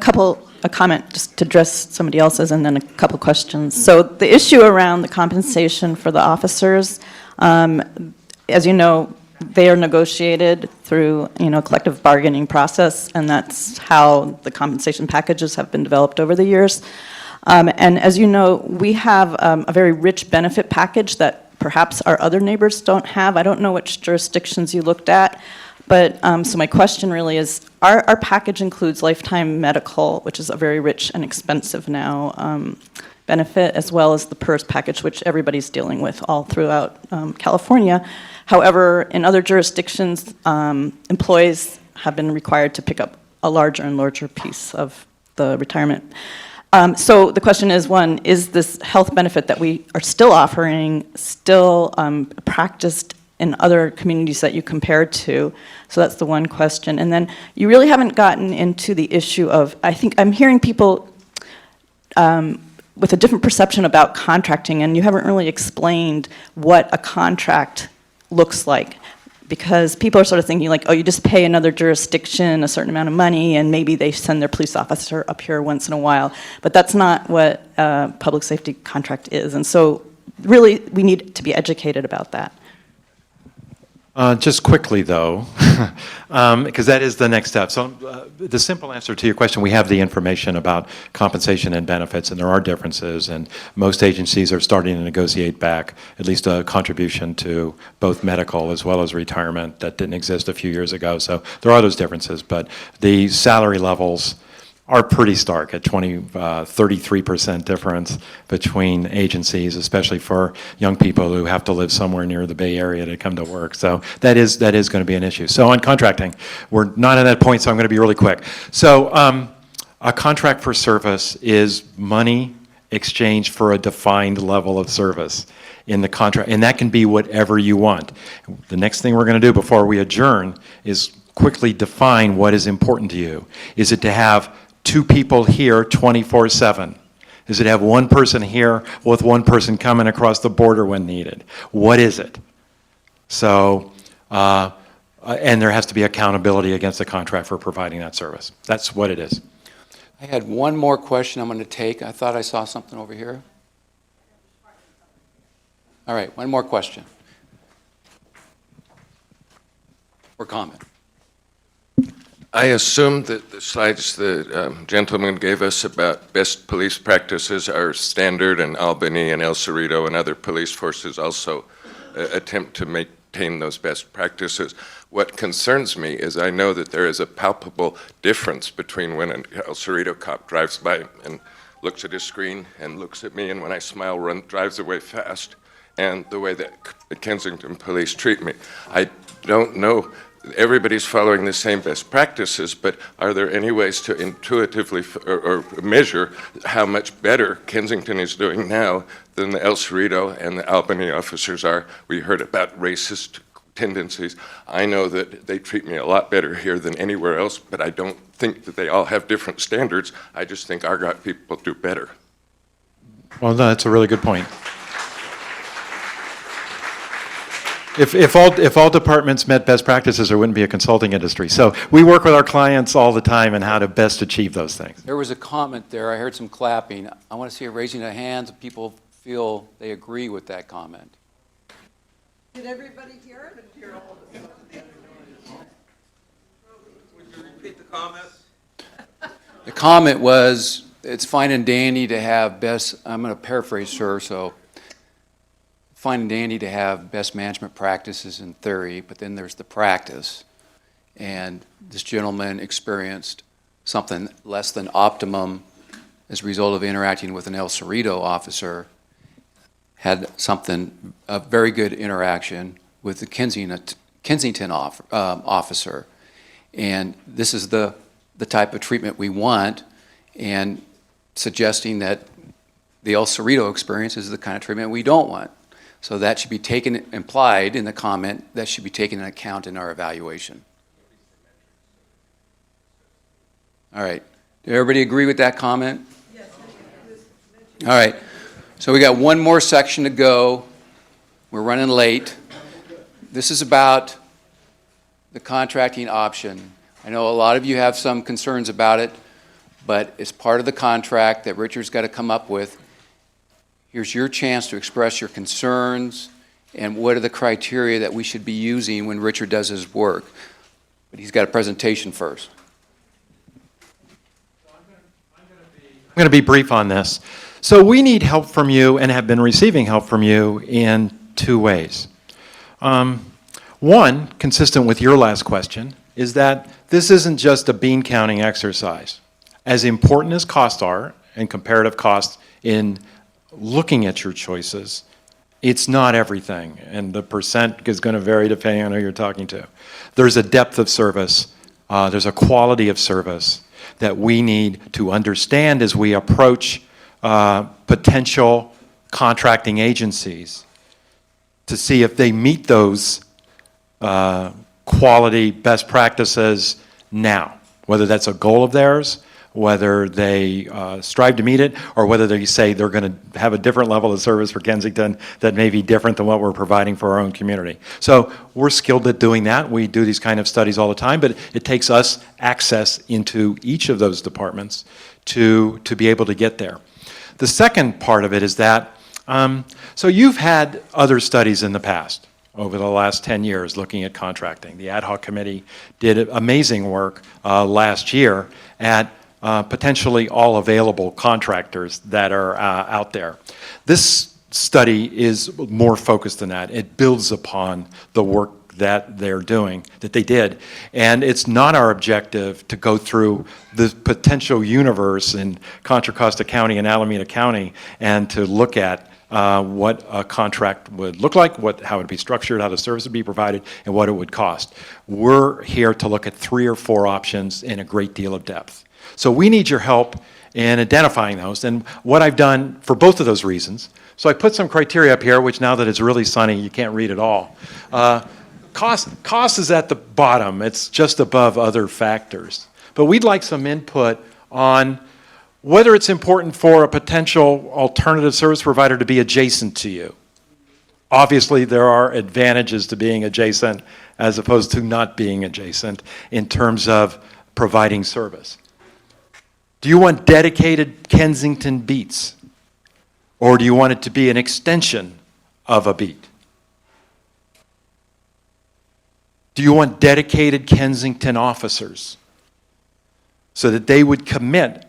comment just to address somebody else's and then a couple questions. So the issue around the compensation for the officers, as you know, they are negotiated through, collective bargaining process, and that's how the compensation packages have been developed over the years. And as you know, we have a very rich benefit package that perhaps our other neighbors don't have. I don't know which jurisdictions you looked at. But, so my question really is, our package includes lifetime medical, which is a very rich and expensive now benefit, as well as the PERS package, which everybody's dealing with all throughout California. However, in other jurisdictions, employees have been required to pick up a larger and larger piece of the retirement. So the question is, one, is this health benefit that we are still offering still practiced in other communities that you compared to? So that's the one question. And then you really haven't gotten into the issue of, I think I'm hearing people with a different perception about contracting, and you haven't really explained what a contract looks like. Because people are sort of thinking like, oh, you just pay another jurisdiction a certain amount of money and maybe they send their police officer up here once in a while. But that's not what a public safety contract is. And so really we need to be educated about that. Just quickly, though, because that is the next step. So the simple answer to your question, we have the information about compensation and benefits, and there are differences, and most agencies are starting to negotiate back at least a contribution to both medical as well as retirement that didn't exist a few years ago. So there are those differences, but the salary levels are pretty stark at 33% difference between agencies, especially for young people who have to live somewhere near the Bay Area to come to work. So that is going to be an issue. So on contracting, we're not at that point, so I'm going to be really quick. So a contract for service is money exchanged for a defined level of service in the contract, and that can be whatever you want. The next thing we're going to do before we adjourn is quickly define what is important to you. Is it to have 2 people here 24/7? Is it have one person here with one person coming across the border when needed? What is it? So, and there has to be accountability against the contract for providing that service. That's what it is. I had one more question I'm going to take. I thought I saw something over here. All right, one more question. or comment. I assume that the slides the gentleman gave us about best police practices are standard, and Albany and El Cerrito and other police forces also attempt to maintain those best practices. What concerns me is I know that there is a palpable difference between when an El Cerrito cop drives by and looks at his screen and looks at me, and when I smile, drives away fast, and the way that the Kensington police treat me. I don't know. Everybody's following the same best practices, but are there any ways to intuitively or measure how much better Kensington is doing now than the El Cerrito and the Albany officers are? We heard about racist tendencies. I know that they treat me a lot better here than anywhere else, but I don't think that they all have different standards. I just think our people do better. Well, no, that's a really good point. If all departments met best practices, there wouldn't be a consulting industry. So we work with our clients all the time on how to best achieve those things. There was a comment there. I heard some clapping. I want to see a raising of hands if people feel they agree with that comment. Did everybody hear it? Hear all of it? Would you repeat the comment? The comment was, it's fine and dandy to have best, I'm going to paraphrase, sir, so fine and dandy to have best management practices in theory, but then there's the practice. And this gentleman experienced something less than optimum as a result of interacting with an El Cerrito officer, had a very good interaction with the Kensington officer. And this is the type of treatment we want, and suggesting that the El Cerrito experience is the kind of treatment we don't want. So that should be implied in the comment, that should be taken into account in our evaluation. All right. Did everybody agree with that comment? Yes. All right. So we got one more section to go. We're running late. This is about the contracting option. I know a lot of you have some concerns about it, but it's part of the contract that Richard's got to come up with. Here's your chance to express your concerns and what are the criteria that we should be using when Richard does his work. But he's got a presentation first. I'm going to be brief on this. So we need help from you and have been receiving help from you in two ways. One, consistent with your last question, is that this isn't just a bean counting exercise. As important as costs are and comparative costs in looking at your choices, it's not everything, and the percent is going to vary depending on who you're talking to. There's a depth of service, there's a quality of service that we need to understand as we approach potential contracting agencies to see if they meet those quality best practices now, whether that's a goal of theirs, whether they strive to meet it, or whether they say they're going to have a different level of service for Kensington that may be different than what we're providing for our own community. So we're skilled at doing that. We do these kind of studies all the time, but it takes us access into each of those departments to be able to get there. The second part of it is that, so you've had other studies in the past over the last 10 years looking at contracting. The ad hoc committee did amazing work last year at potentially all available contractors that are out there. This study is more focused than that. It builds upon the work that they're doing, that they did. And it's not our objective to go through the potential universe in Contra Costa County and Alameda County and to look at what a contract would look like, how it would be structured, how the service would be provided, and what it would cost. We're here to look at 3 or 4 options in a great deal of depth. So we need your help in identifying those. And what I've done for both of those reasons, so I put some criteria up here, which now that it's really sunny, you can't read it all. Cost is at the bottom. It's just above other factors. But we'd like some input on whether it's important for a potential alternative service provider to be adjacent to you. Obviously, there are advantages to being adjacent as opposed to not being adjacent in terms of providing service. Do you want dedicated Kensington beats? Or do you want it to be an extension of a beat? Do you want dedicated Kensington officers so that they would commit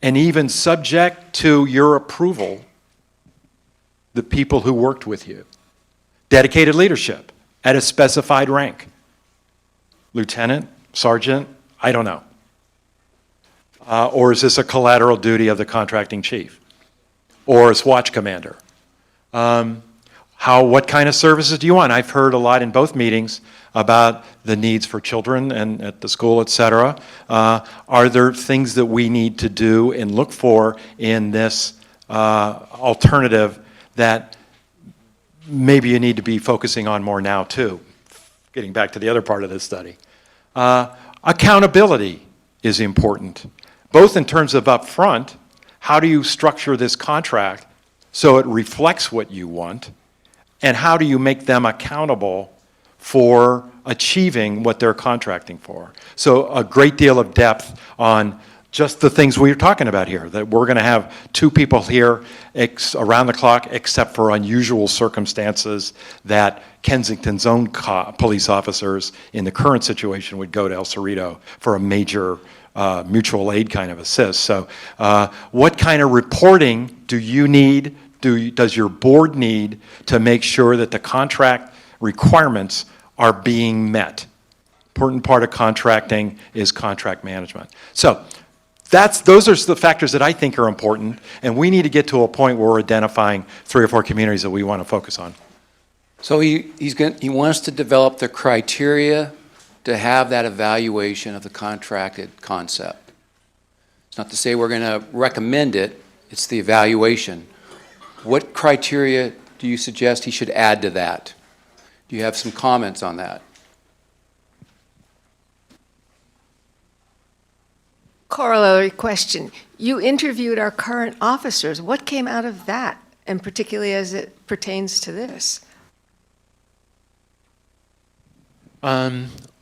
and even subject to your approval the people who worked with you? Dedicated leadership at a specified rank. Lieutenant, sergeant, I don't know. Or is this a collateral duty of the contracting chief? Or a SWAT commander? What kind of services do you want? I've heard a lot in both meetings about the needs for children and at the school, et cetera. Are there things that we need to do and look for in this alternative that maybe you need to be focusing on more now too? Getting back to the other part of this study. Accountability is important, both in terms of upfront, how do you structure this contract so it reflects what you want, and how do you make them accountable for achieving what they're contracting for? So a great deal of depth on just the things we were talking about here, that we're going to have 2 people here around the clock, except for unusual circumstances that Kensington's own police officers in the current situation would go to El Cerrito for a major mutual aid kind of assist. So what kind of reporting do you need, does your board need to make sure that the contract requirements are being met? Important part of contracting is contract management. So those are the factors that I think are important, and we need to get to a point where we're identifying 3 or 4 communities that we want to focus on. So he wants to develop the criteria to have that evaluation of the contracted concept. It's not to say we're going to recommend it, it's the evaluation. What criteria do you suggest he should add to that? Do you have some comments on that? Corollary question. You interviewed our current officers. What came out of that, and particularly as it pertains to this?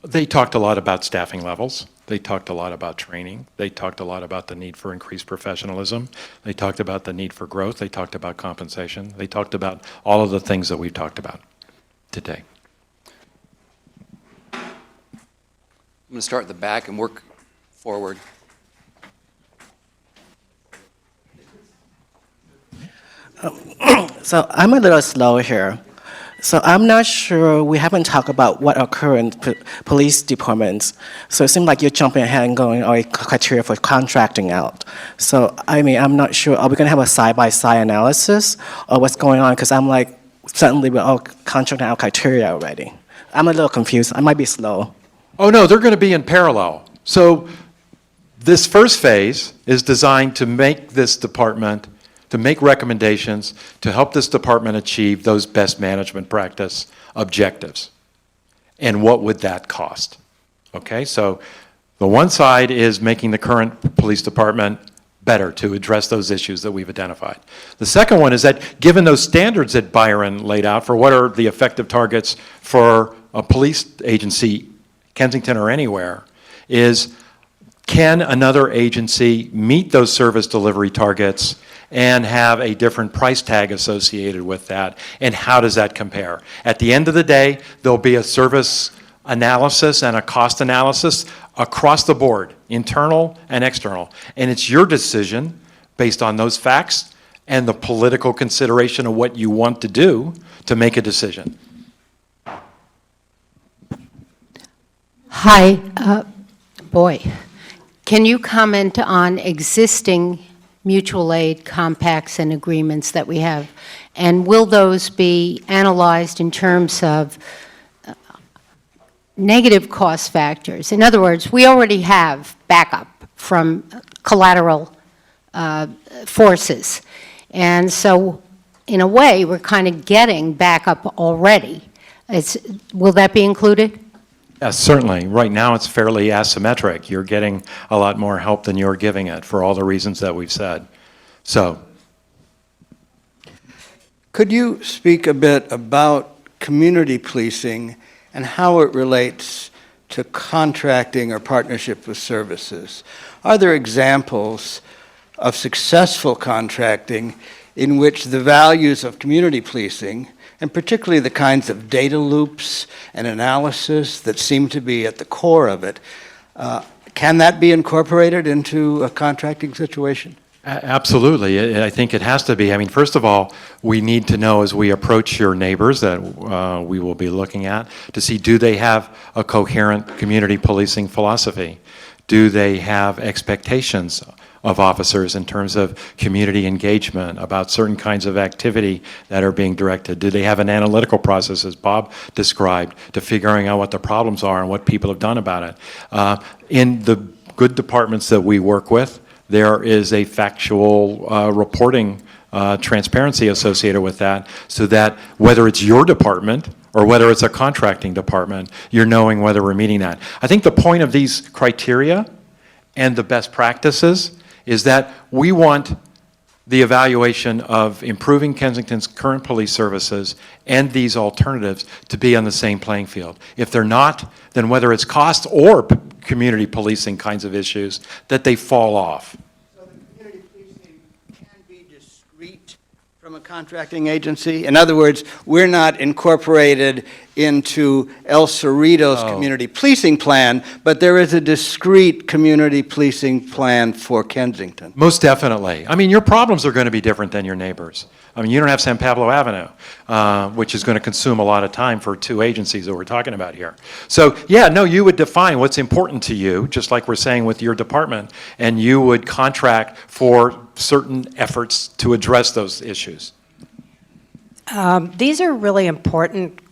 They talked a lot about staffing levels. They talked a lot about training. They talked a lot about the need for increased professionalism. They talked about the need for growth. They talked about compensation. They talked about all of the things that we've talked about today. I'm going to start at the back and work forward. So I'm a little slow here. So I'm not sure, we haven't talked about what our current police departments. So it seems like you're jumping ahead and going, criteria for contracting out. So, I mean, I'm not sure, are we going to have a side-by-side analysis or what's going on? Because I'm like, suddenly we're all contracting out criteria already. I'm a little confused. I might be slow. Oh, no, they're going to be in parallel. So this first phase is designed to make this department, to make recommendations to help this department achieve those best management practice objectives. And what would that cost? Okay, so the one side is making the current police department better to address those issues that we've identified. The second one is that given those standards that Byron laid out for what are the effective targets for a police agency, Kensington or anywhere, is can another agency meet those service delivery targets and have a different price tag associated with that, and how does that compare? At the end of the day, there'll be a service analysis and a cost analysis across the board, internal and external, and it's your decision based on those facts and the political consideration of what you want to do to make a decision. Hi, can you comment on existing mutual aid compacts and agreements that we have? And will those be analyzed in terms of negative cost factors? In other words, we already have backup from collateral forces. And so, in a way, we're kind of getting backup already. Will that be included? Yes, certainly. Right now it's fairly asymmetric. You're getting a lot more help than you're giving it for all the reasons that we've said. So, could you speak a bit about community policing and how it relates to contracting or partnership with services? Are there examples of successful contracting in which the values of community policing, and particularly the kinds of data loops and analysis that seem to be at the core of it, can that be incorporated into a contracting situation? Absolutely. I think it has to be. I mean, first of all, we need to know as we approach your neighbors that we will be looking at to see, do they have a coherent community policing philosophy? Do they have expectations of officers in terms of community engagement, about certain kinds of activity that are being directed? Do they have an analytical process, as Bob described, to figuring out what the problems are and what people have done about it? In the good departments that we work with, there is a factual reporting transparency associated with that, so that whether it's your department or whether it's a contracting department, you're knowing whether we're meeting that. I think the point of these criteria and the best practices is that we want the evaluation of improving Kensington's current police services and these alternatives to be on the same playing field. If they're not, then whether it's cost or community policing kinds of issues, that they fall off. So the community policing can be discrete from a contracting agency? In other words, we're not incorporated into El Cerrito's community policing plan, but there is a discrete community policing plan for Kensington. Most definitely. I mean, your problems are going to be different than your neighbors. I mean, you don't have San Pablo Avenue, which is going to consume a lot of time for two agencies that we're talking about here. So, yeah, no, you would define what's important to you, just like we're saying with your department, and you would contract for certain efforts to address those issues. These are really important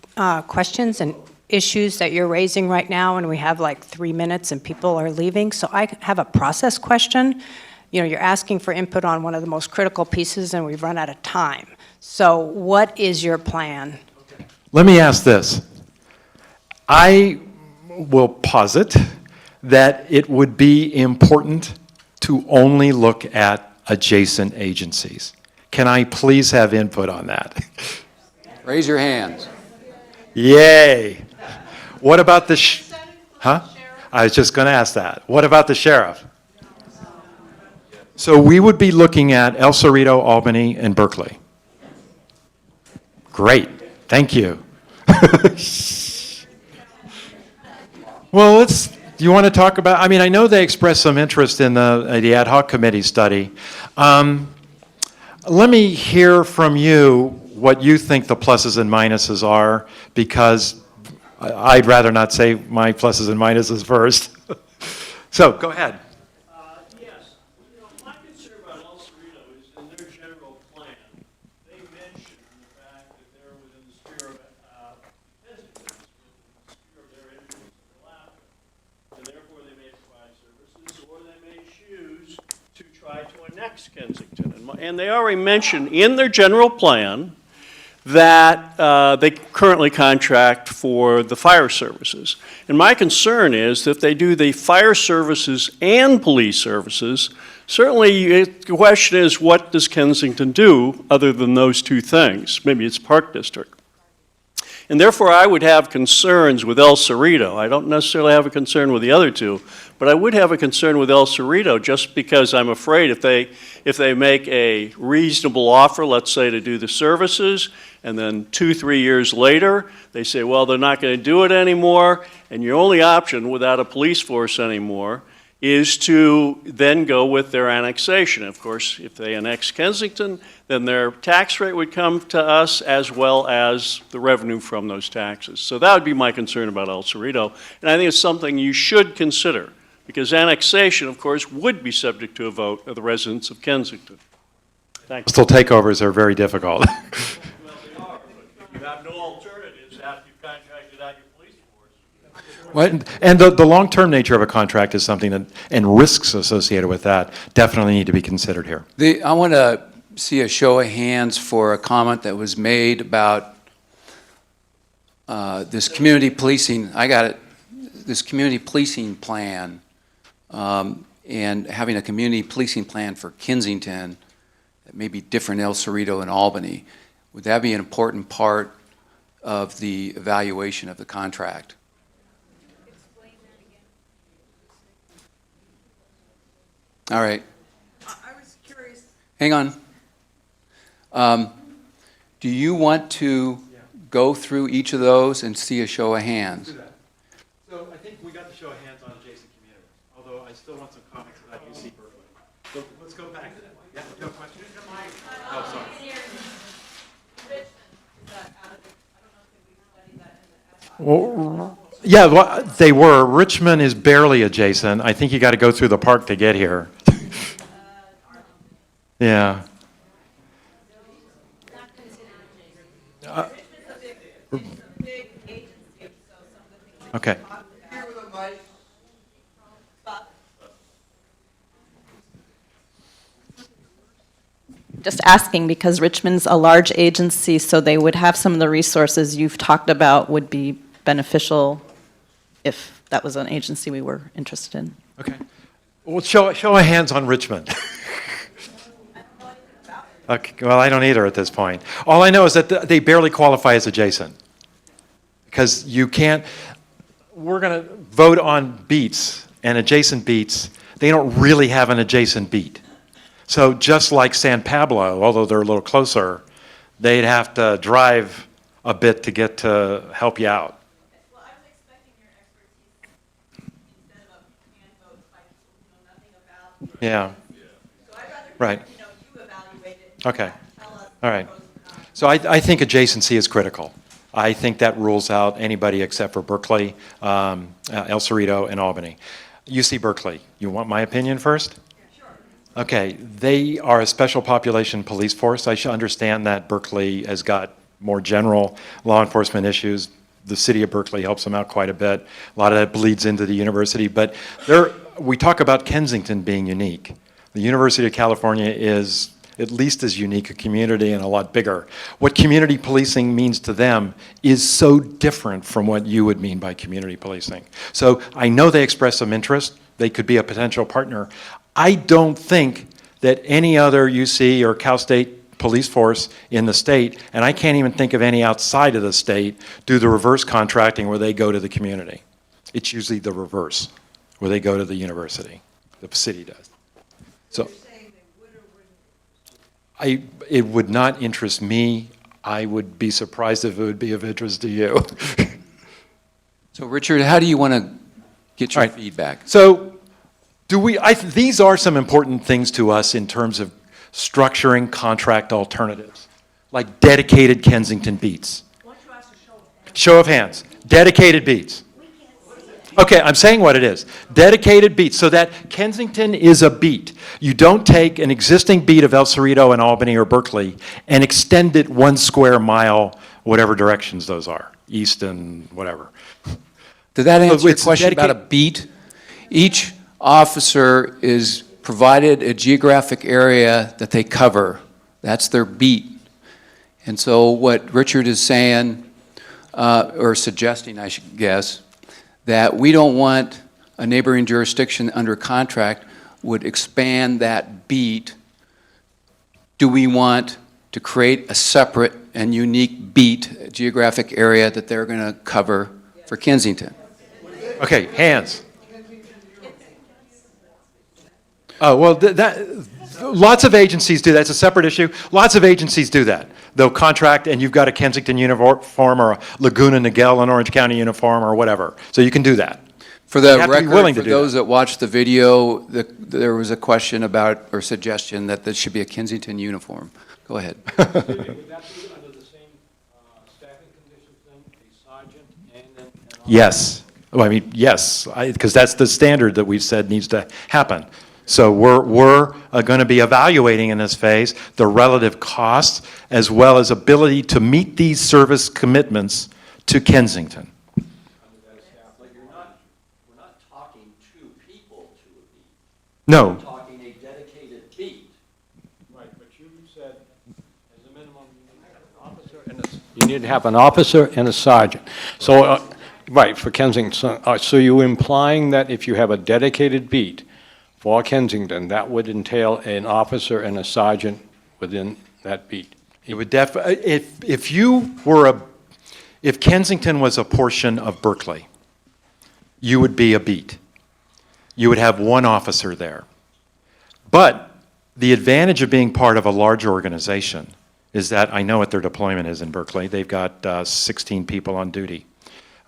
questions and issues that you're raising right now, and we have like 3 minutes and people are leaving. So I have a process question. You know, you're asking for input on one of the most critical pieces, and we've run out of time. So what is your plan? Let me ask this. I will posit that it would be important to only look at adjacent agencies. Can I please have input on that? Raise your hands. Yay. What about the huh? I was just going to ask that. What about the sheriff? So we would be looking at El Cerrito, Albany, and Berkeley. Great. Thank you. Well, do you want to talk about, I mean, I know they expressed some interest in the ad hoc committee study. Let me hear from you what you think the pluses and minuses are, because I'd rather not say my pluses and minuses first. So, go ahead. Yes. You know, my concern about El Cerrito is in their general plan, they mention the fact that they're within the sphere of Kensington, within the sphere of their influence and their laughter. And therefore they may provide services, or they may choose to try to annex Kensington. And they already mentioned in their general plan that they currently contract for the fire services. And my concern is that if they do the fire services and police services, certainly the question is, what does Kensington do other than those two things? Maybe it's Park District. And therefore, I would have concerns with El Cerrito. I don't necessarily have a concern with the other two, but I would have a concern with El Cerrito just because I'm afraid if they make a reasonable offer, let's say to do the services, and then 2-3 years later, they say, well, they're not going to do it anymore, and your only option without a police force anymore is to then go with their annexation. Of course, if they annex Kensington, then their tax rate would come to us as well as the revenue from those taxes. So that would be my concern about El Cerrito, and I think it's something you should consider, because annexation, of course, would be subject to a vote of the residents of Kensington. Thank you. Coastal takeovers are very difficult. Well, they are, but if you have no alternatives after you've contracted out your police force. Well, and the long-term nature of a contract is something that, and risks associated with that, definitely need to be considered here. I want to see a show of hands for a comment that was made about this community policing. I got it. This community policing plan, and having a community policing plan for Kensington that may be different El Cerrito and Albany. Would that be an important part of the evaluation of the contract? All right. I was curious. Hang on. Do you want to go through each of those and see a show of hands? So I think we got the show of hands on adjacent communities, although I still want some comments about UC Berkeley. So let's go back to that. Yeah, no question? Oh, sorry. Well, yeah, well, they were. Richmond is barely adjacent. I think you got to go through the park to get here. Yeah. Okay. Just asking because Richmond's a large agency, so they would have some of the resources you've talked about would be beneficial if that was an agency we were interested in. Okay. Well, show of hands on Richmond. Okay, well, I don't either at this point. All I know is that they barely qualify as adjacent. Because you can't, we're going to vote on beats and adjacent beats. They don't really have an adjacent beat. So just like San Pablo, although they're a little closer, they'd have to drive a bit to get to help you out. Well, I was expecting your expertise instead of a hand vote by people who know nothing about. Yeah. So I'd rather, Right. you evaluate it. Okay. Tell us All right. pros and cons. So I think adjacency is critical. I think that rules out anybody except for Berkeley, El Cerrito, and Albany. UC Berkeley, you want my opinion first? Okay, they are a special population police force. I should understand that Berkeley has got more general law enforcement issues. The city of Berkeley helps them out quite a bit. A lot of that bleeds into the university, but we talk about Kensington being unique. The University of California is at least as unique a community and a lot bigger. What community policing means to them is so different from what you would mean by community policing. So I know they express some interest. They could be a potential partner. I don't think that any other UC or Cal State police force in the state, and I can't even think of any outside of the state, do the reverse contracting where they go to the community. It's usually the reverse, where they go to the university. The city does. So it would not interest me. I would be surprised if it would be of interest to you. So Richard, how do you want to get your feedback? So these are some important things to us in terms of structuring contract alternatives, like dedicated Kensington beats. Show of hands. Dedicated beats. Okay, I'm saying what it is. Dedicated beats, so that Kensington is a beat. You don't take an existing beat of El Cerrito and Albany or Berkeley and extend it 1 square mile, whatever directions those are, east and whatever. Did that answer your question about a beat? Each officer is provided a geographic area that they cover. That's their beat. And so what Richard is saying, or suggesting, I should guess, that we don't want a neighboring jurisdiction under contract would expand that beat. Do we want to create a separate and unique beat, geographic area that they're going to cover for Kensington? Okay, hands. Oh, well, lots of agencies do that. It's a separate issue. Lots of agencies do that. They'll contract, and you've got a Kensington uniform or a Laguna Niguel, an Orange County uniform, or whatever. So you can do that. For the You have to be willing record, to for do those that watched the video, there was a question about, or suggestion, that this should be a Kensington uniform. Go ahead. Would that be under the same staffing conditions then, a sergeant and then? Yes. Well, I mean, yes, because that's the standard that we've said needs to happen. So we're going to be evaluating in this phase the relative costs as well as ability to meet these service commitments to Kensington. But we're not talking 2 people to a beat. No. We're talking a dedicated beat. Right, but you said as a minimum you need to have an officer and a sergeant. So, right, for Kensington. So you implying that if you have a dedicated beat for Kensington, that would entail an officer and a sergeant within that beat? It would if Kensington was a portion of Berkeley, you would be a beat. You would have 1 officer there. But the advantage of being part of a large organization is that I know what their deployment is in Berkeley. They've got 16 people on duty.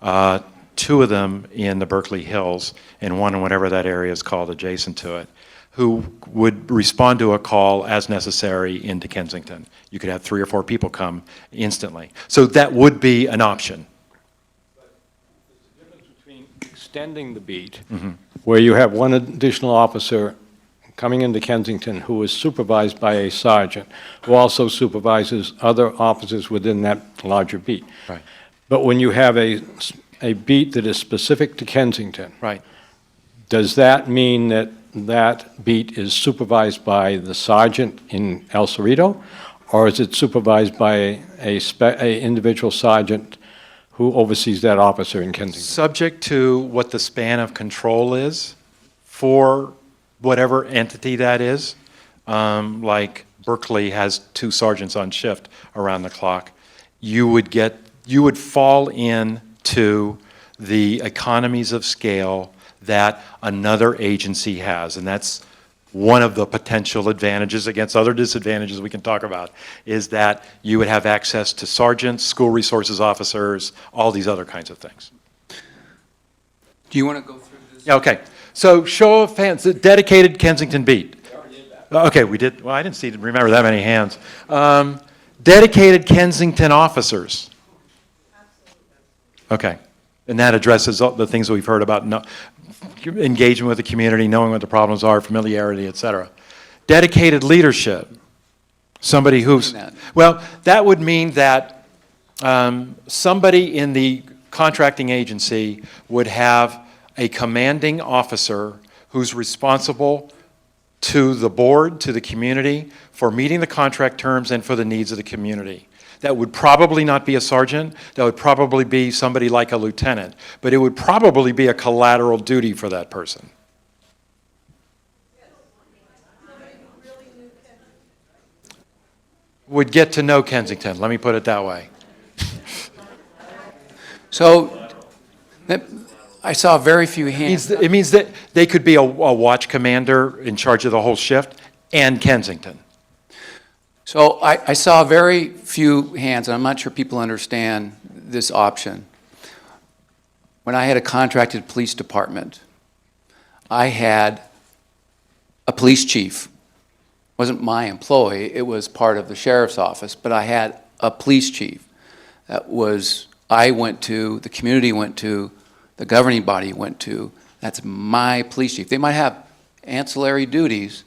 2 of them in the Berkeley Hills, and 1 in whatever that area is called adjacent to it, who would respond to a call as necessary into Kensington. You could have 3 or 4 people come instantly. So that would be an option. Extending the beat, where you have one additional officer coming into Kensington who is supervised by a sergeant, who also supervises other officers within that larger beat. Right. But when you have a beat that is specific to Kensington, right, does that mean that that beat is supervised by the sergeant in El Cerrito, or is it supervised by a individual sergeant who oversees that officer in Kensington? Subject to what the span of control is for whatever entity that is. Like Berkeley has 2 sergeants on shift around the clock. You would fall into the economies of scale that another agency has, and that's one of the potential advantages against other disadvantages we can talk about, is that you would have access to sergeants, school resources officers, all these other kinds of things. Do you want to go through this? Yeah, okay. So show of hands, the dedicated Kensington beat. Okay, we did. Well, I didn't remember that many hands. Dedicated Kensington officers. Okay. And that addresses all the things we've heard about engagement with the community, knowing what the problems are, familiarity, et cetera. Dedicated leadership. Somebody who's, well, that would mean that somebody in the contracting agency would have a commanding officer who's responsible to the board, to the community, for meeting the contract terms and for the needs of the community. That would probably not be a sergeant. That would probably be somebody like a lieutenant. But it would probably be a collateral duty for that person. Would get to know Kensington, let me put it that way. So I saw very few hands. It means that they could be a watch commander in charge of the whole shift and Kensington. So I saw very few hands, and I'm not sure people understand this option. When I had a contracted police department, I had a police chief. It wasn't my employee, it was part of the sheriff's office, but I had a police chief. That was, I went to, the community went to, the governing body went to. That's my police chief. They might have ancillary duties,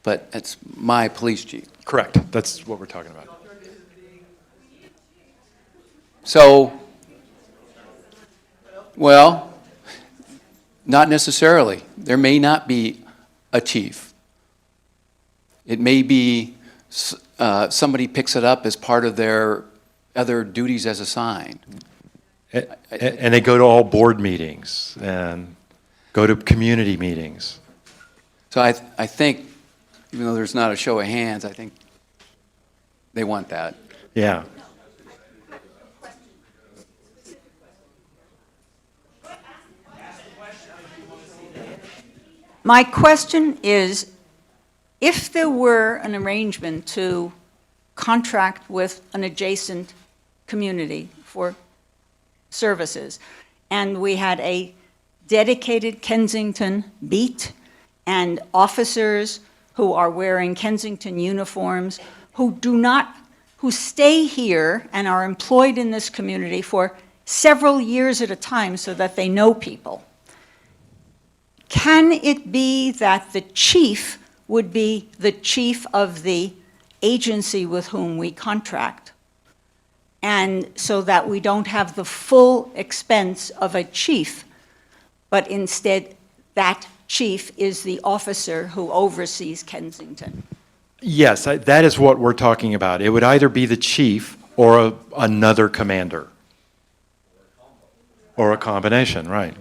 but it's my police chief. Correct. That's what we're talking about. So, well, not necessarily. There may not be a chief. It may be somebody picks it up as part of their other duties as assigned. And they go to all board meetings and go to community meetings. So I think, even though there's not a show of hands, I think they want that. Yeah. My question is, if there were an arrangement to contract with an adjacent community for services, and we had a dedicated Kensington beat and officers who are wearing Kensington uniforms, who stay here and are employed in this community for several years at a time so that they know people. Can it be that the chief would be the chief of the agency with whom we contract? And so that we don't have the full expense of a chief, but instead that chief is the officer who oversees Kensington? Yes, that is what we're talking about. It would either be the chief or another commander. Or a combination, right.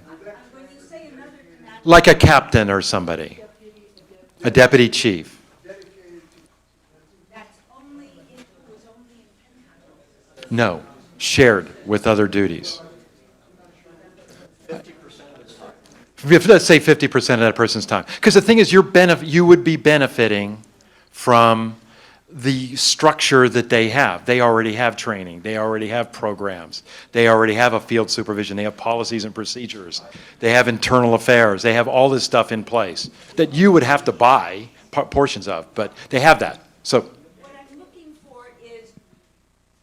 Like a captain or somebody. A deputy chief. No, shared with other duties. Let's say 50% of that person's time. Because the thing is, you would be benefiting from the structure that they have. They already have training. They already have programs. They already have a field supervision. They have policies and procedures. They have internal affairs. They have all this stuff in place that you would have to buy portions of, but they have that. So What I'm looking for is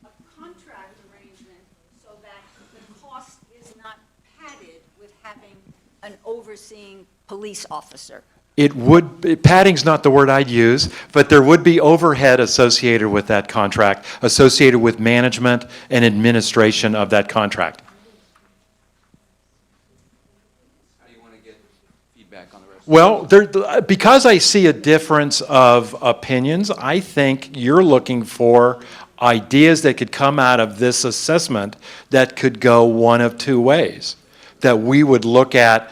a contract arrangement so that the cost is not padded with having an overseeing police officer. padding's not the word I'd use, but there would be overhead associated with that contract, associated with management and administration of that contract. How do you want to get feedback on the rest? Well, because I see a difference of opinions, I think you're looking for ideas that could come out of this assessment that could go one of two ways. That we would look at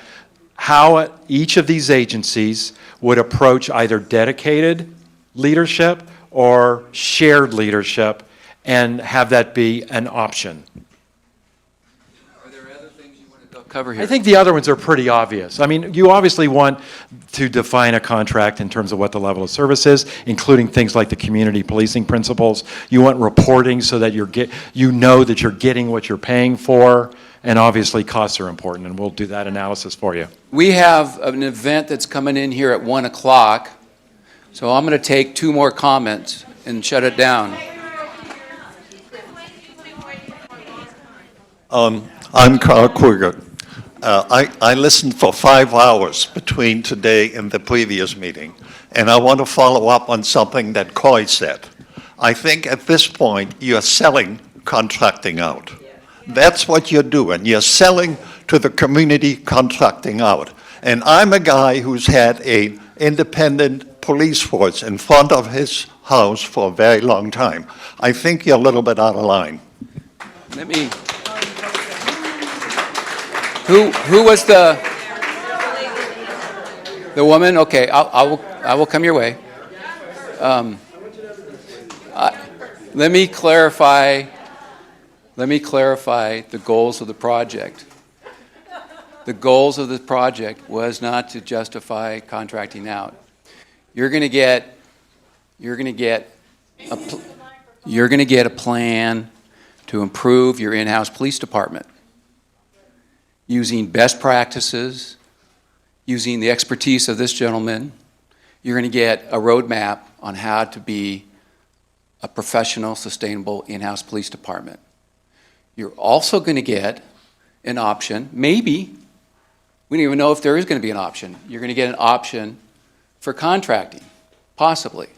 how each of these agencies would approach either dedicated leadership or shared leadership and have that be an option. Are there other things you want to cover here? I think the other ones are pretty obvious. I mean, you obviously want to define a contract in terms of what the level of service is, including things like the community policing principles. You want reporting so that you know that you're getting what you're paying for. And obviously, costs are important, and we'll do that analysis for you. We have an event that's coming in here at 1 o'clock, so I'm going to take 2 more comments and shut it down. I'm Carl Kruger. I listened for 5 hours between today and the previous meeting, and I want to follow up on something that Coy said. I think at this point, you're selling contracting out. That's what you're doing. You're selling to the community, contracting out. And I'm a guy who's had an independent police force in front of his house for a very long time. I think you're a little bit out of line. Let me. Who was the woman? Okay, I will come your way. Let me clarify the goals of the project. The goals of the project was not to justify contracting out. You're going to get a plan to improve your in-house police department using best practices, using the expertise of this gentleman. You're going to get a roadmap on how to be a professional, sustainable in-house police department. You're also going to get an option, maybe, we don't even know if there is going to be an option. You're going to get an option for contracting, possibly.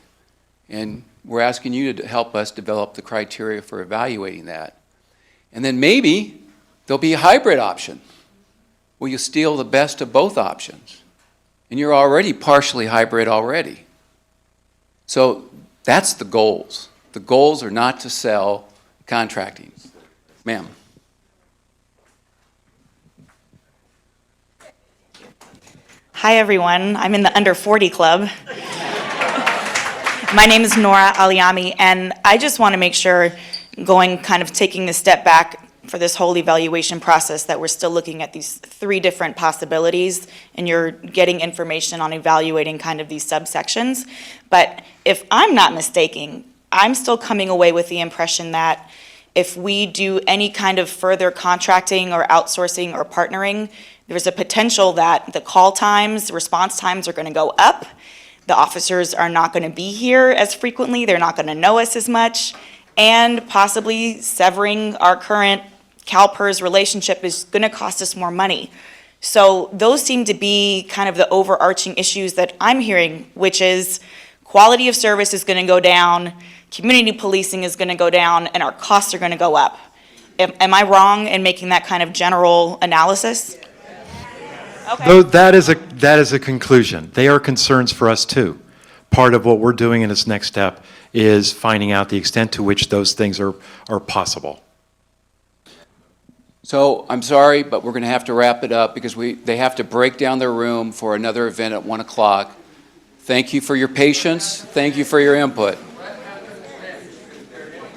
And we're asking you to help us develop the criteria for evaluating that. And then maybe there'll be a hybrid option where you steal the best of both options. And you're already partially hybrid already. So that's the goals. The goals are not to sell contracting. Ma'am. Hi, everyone. I'm in the under 40 club. My name is Nora Aliami, and I just want to make sure, taking a step back for this whole evaluation process, that we're still looking at these 3 different possibilities, and you're getting information on evaluating kind of these subsections. But if I'm not mistaken, I'm still coming away with the impression that if we do any kind of further contracting or outsourcing or partnering, there's a potential that the call times, response times are going to go up. The officers are not going to be here as frequently. They're not going to know us as much. And possibly severing our current CalPERS relationship is going to cost us more money. So those seem to be kind of the overarching issues that I'm hearing, which is quality of service is going to go down, community policing is going to go down, and our costs are going to go up. Am I wrong in making that kind of general analysis? Okay. Though that is a conclusion. They are concerns for us too. Part of what we're doing in this next step is finding out the extent to which those things are possible. So I'm sorry, but we're going to have to wrap it up because they have to break down their room for another event at 1 o'clock. Thank you for your patience. Thank you for your input.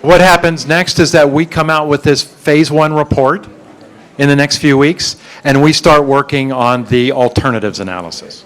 What happens next is that we come out with this phase 1 report in the next few weeks, and we start working on the alternatives analysis.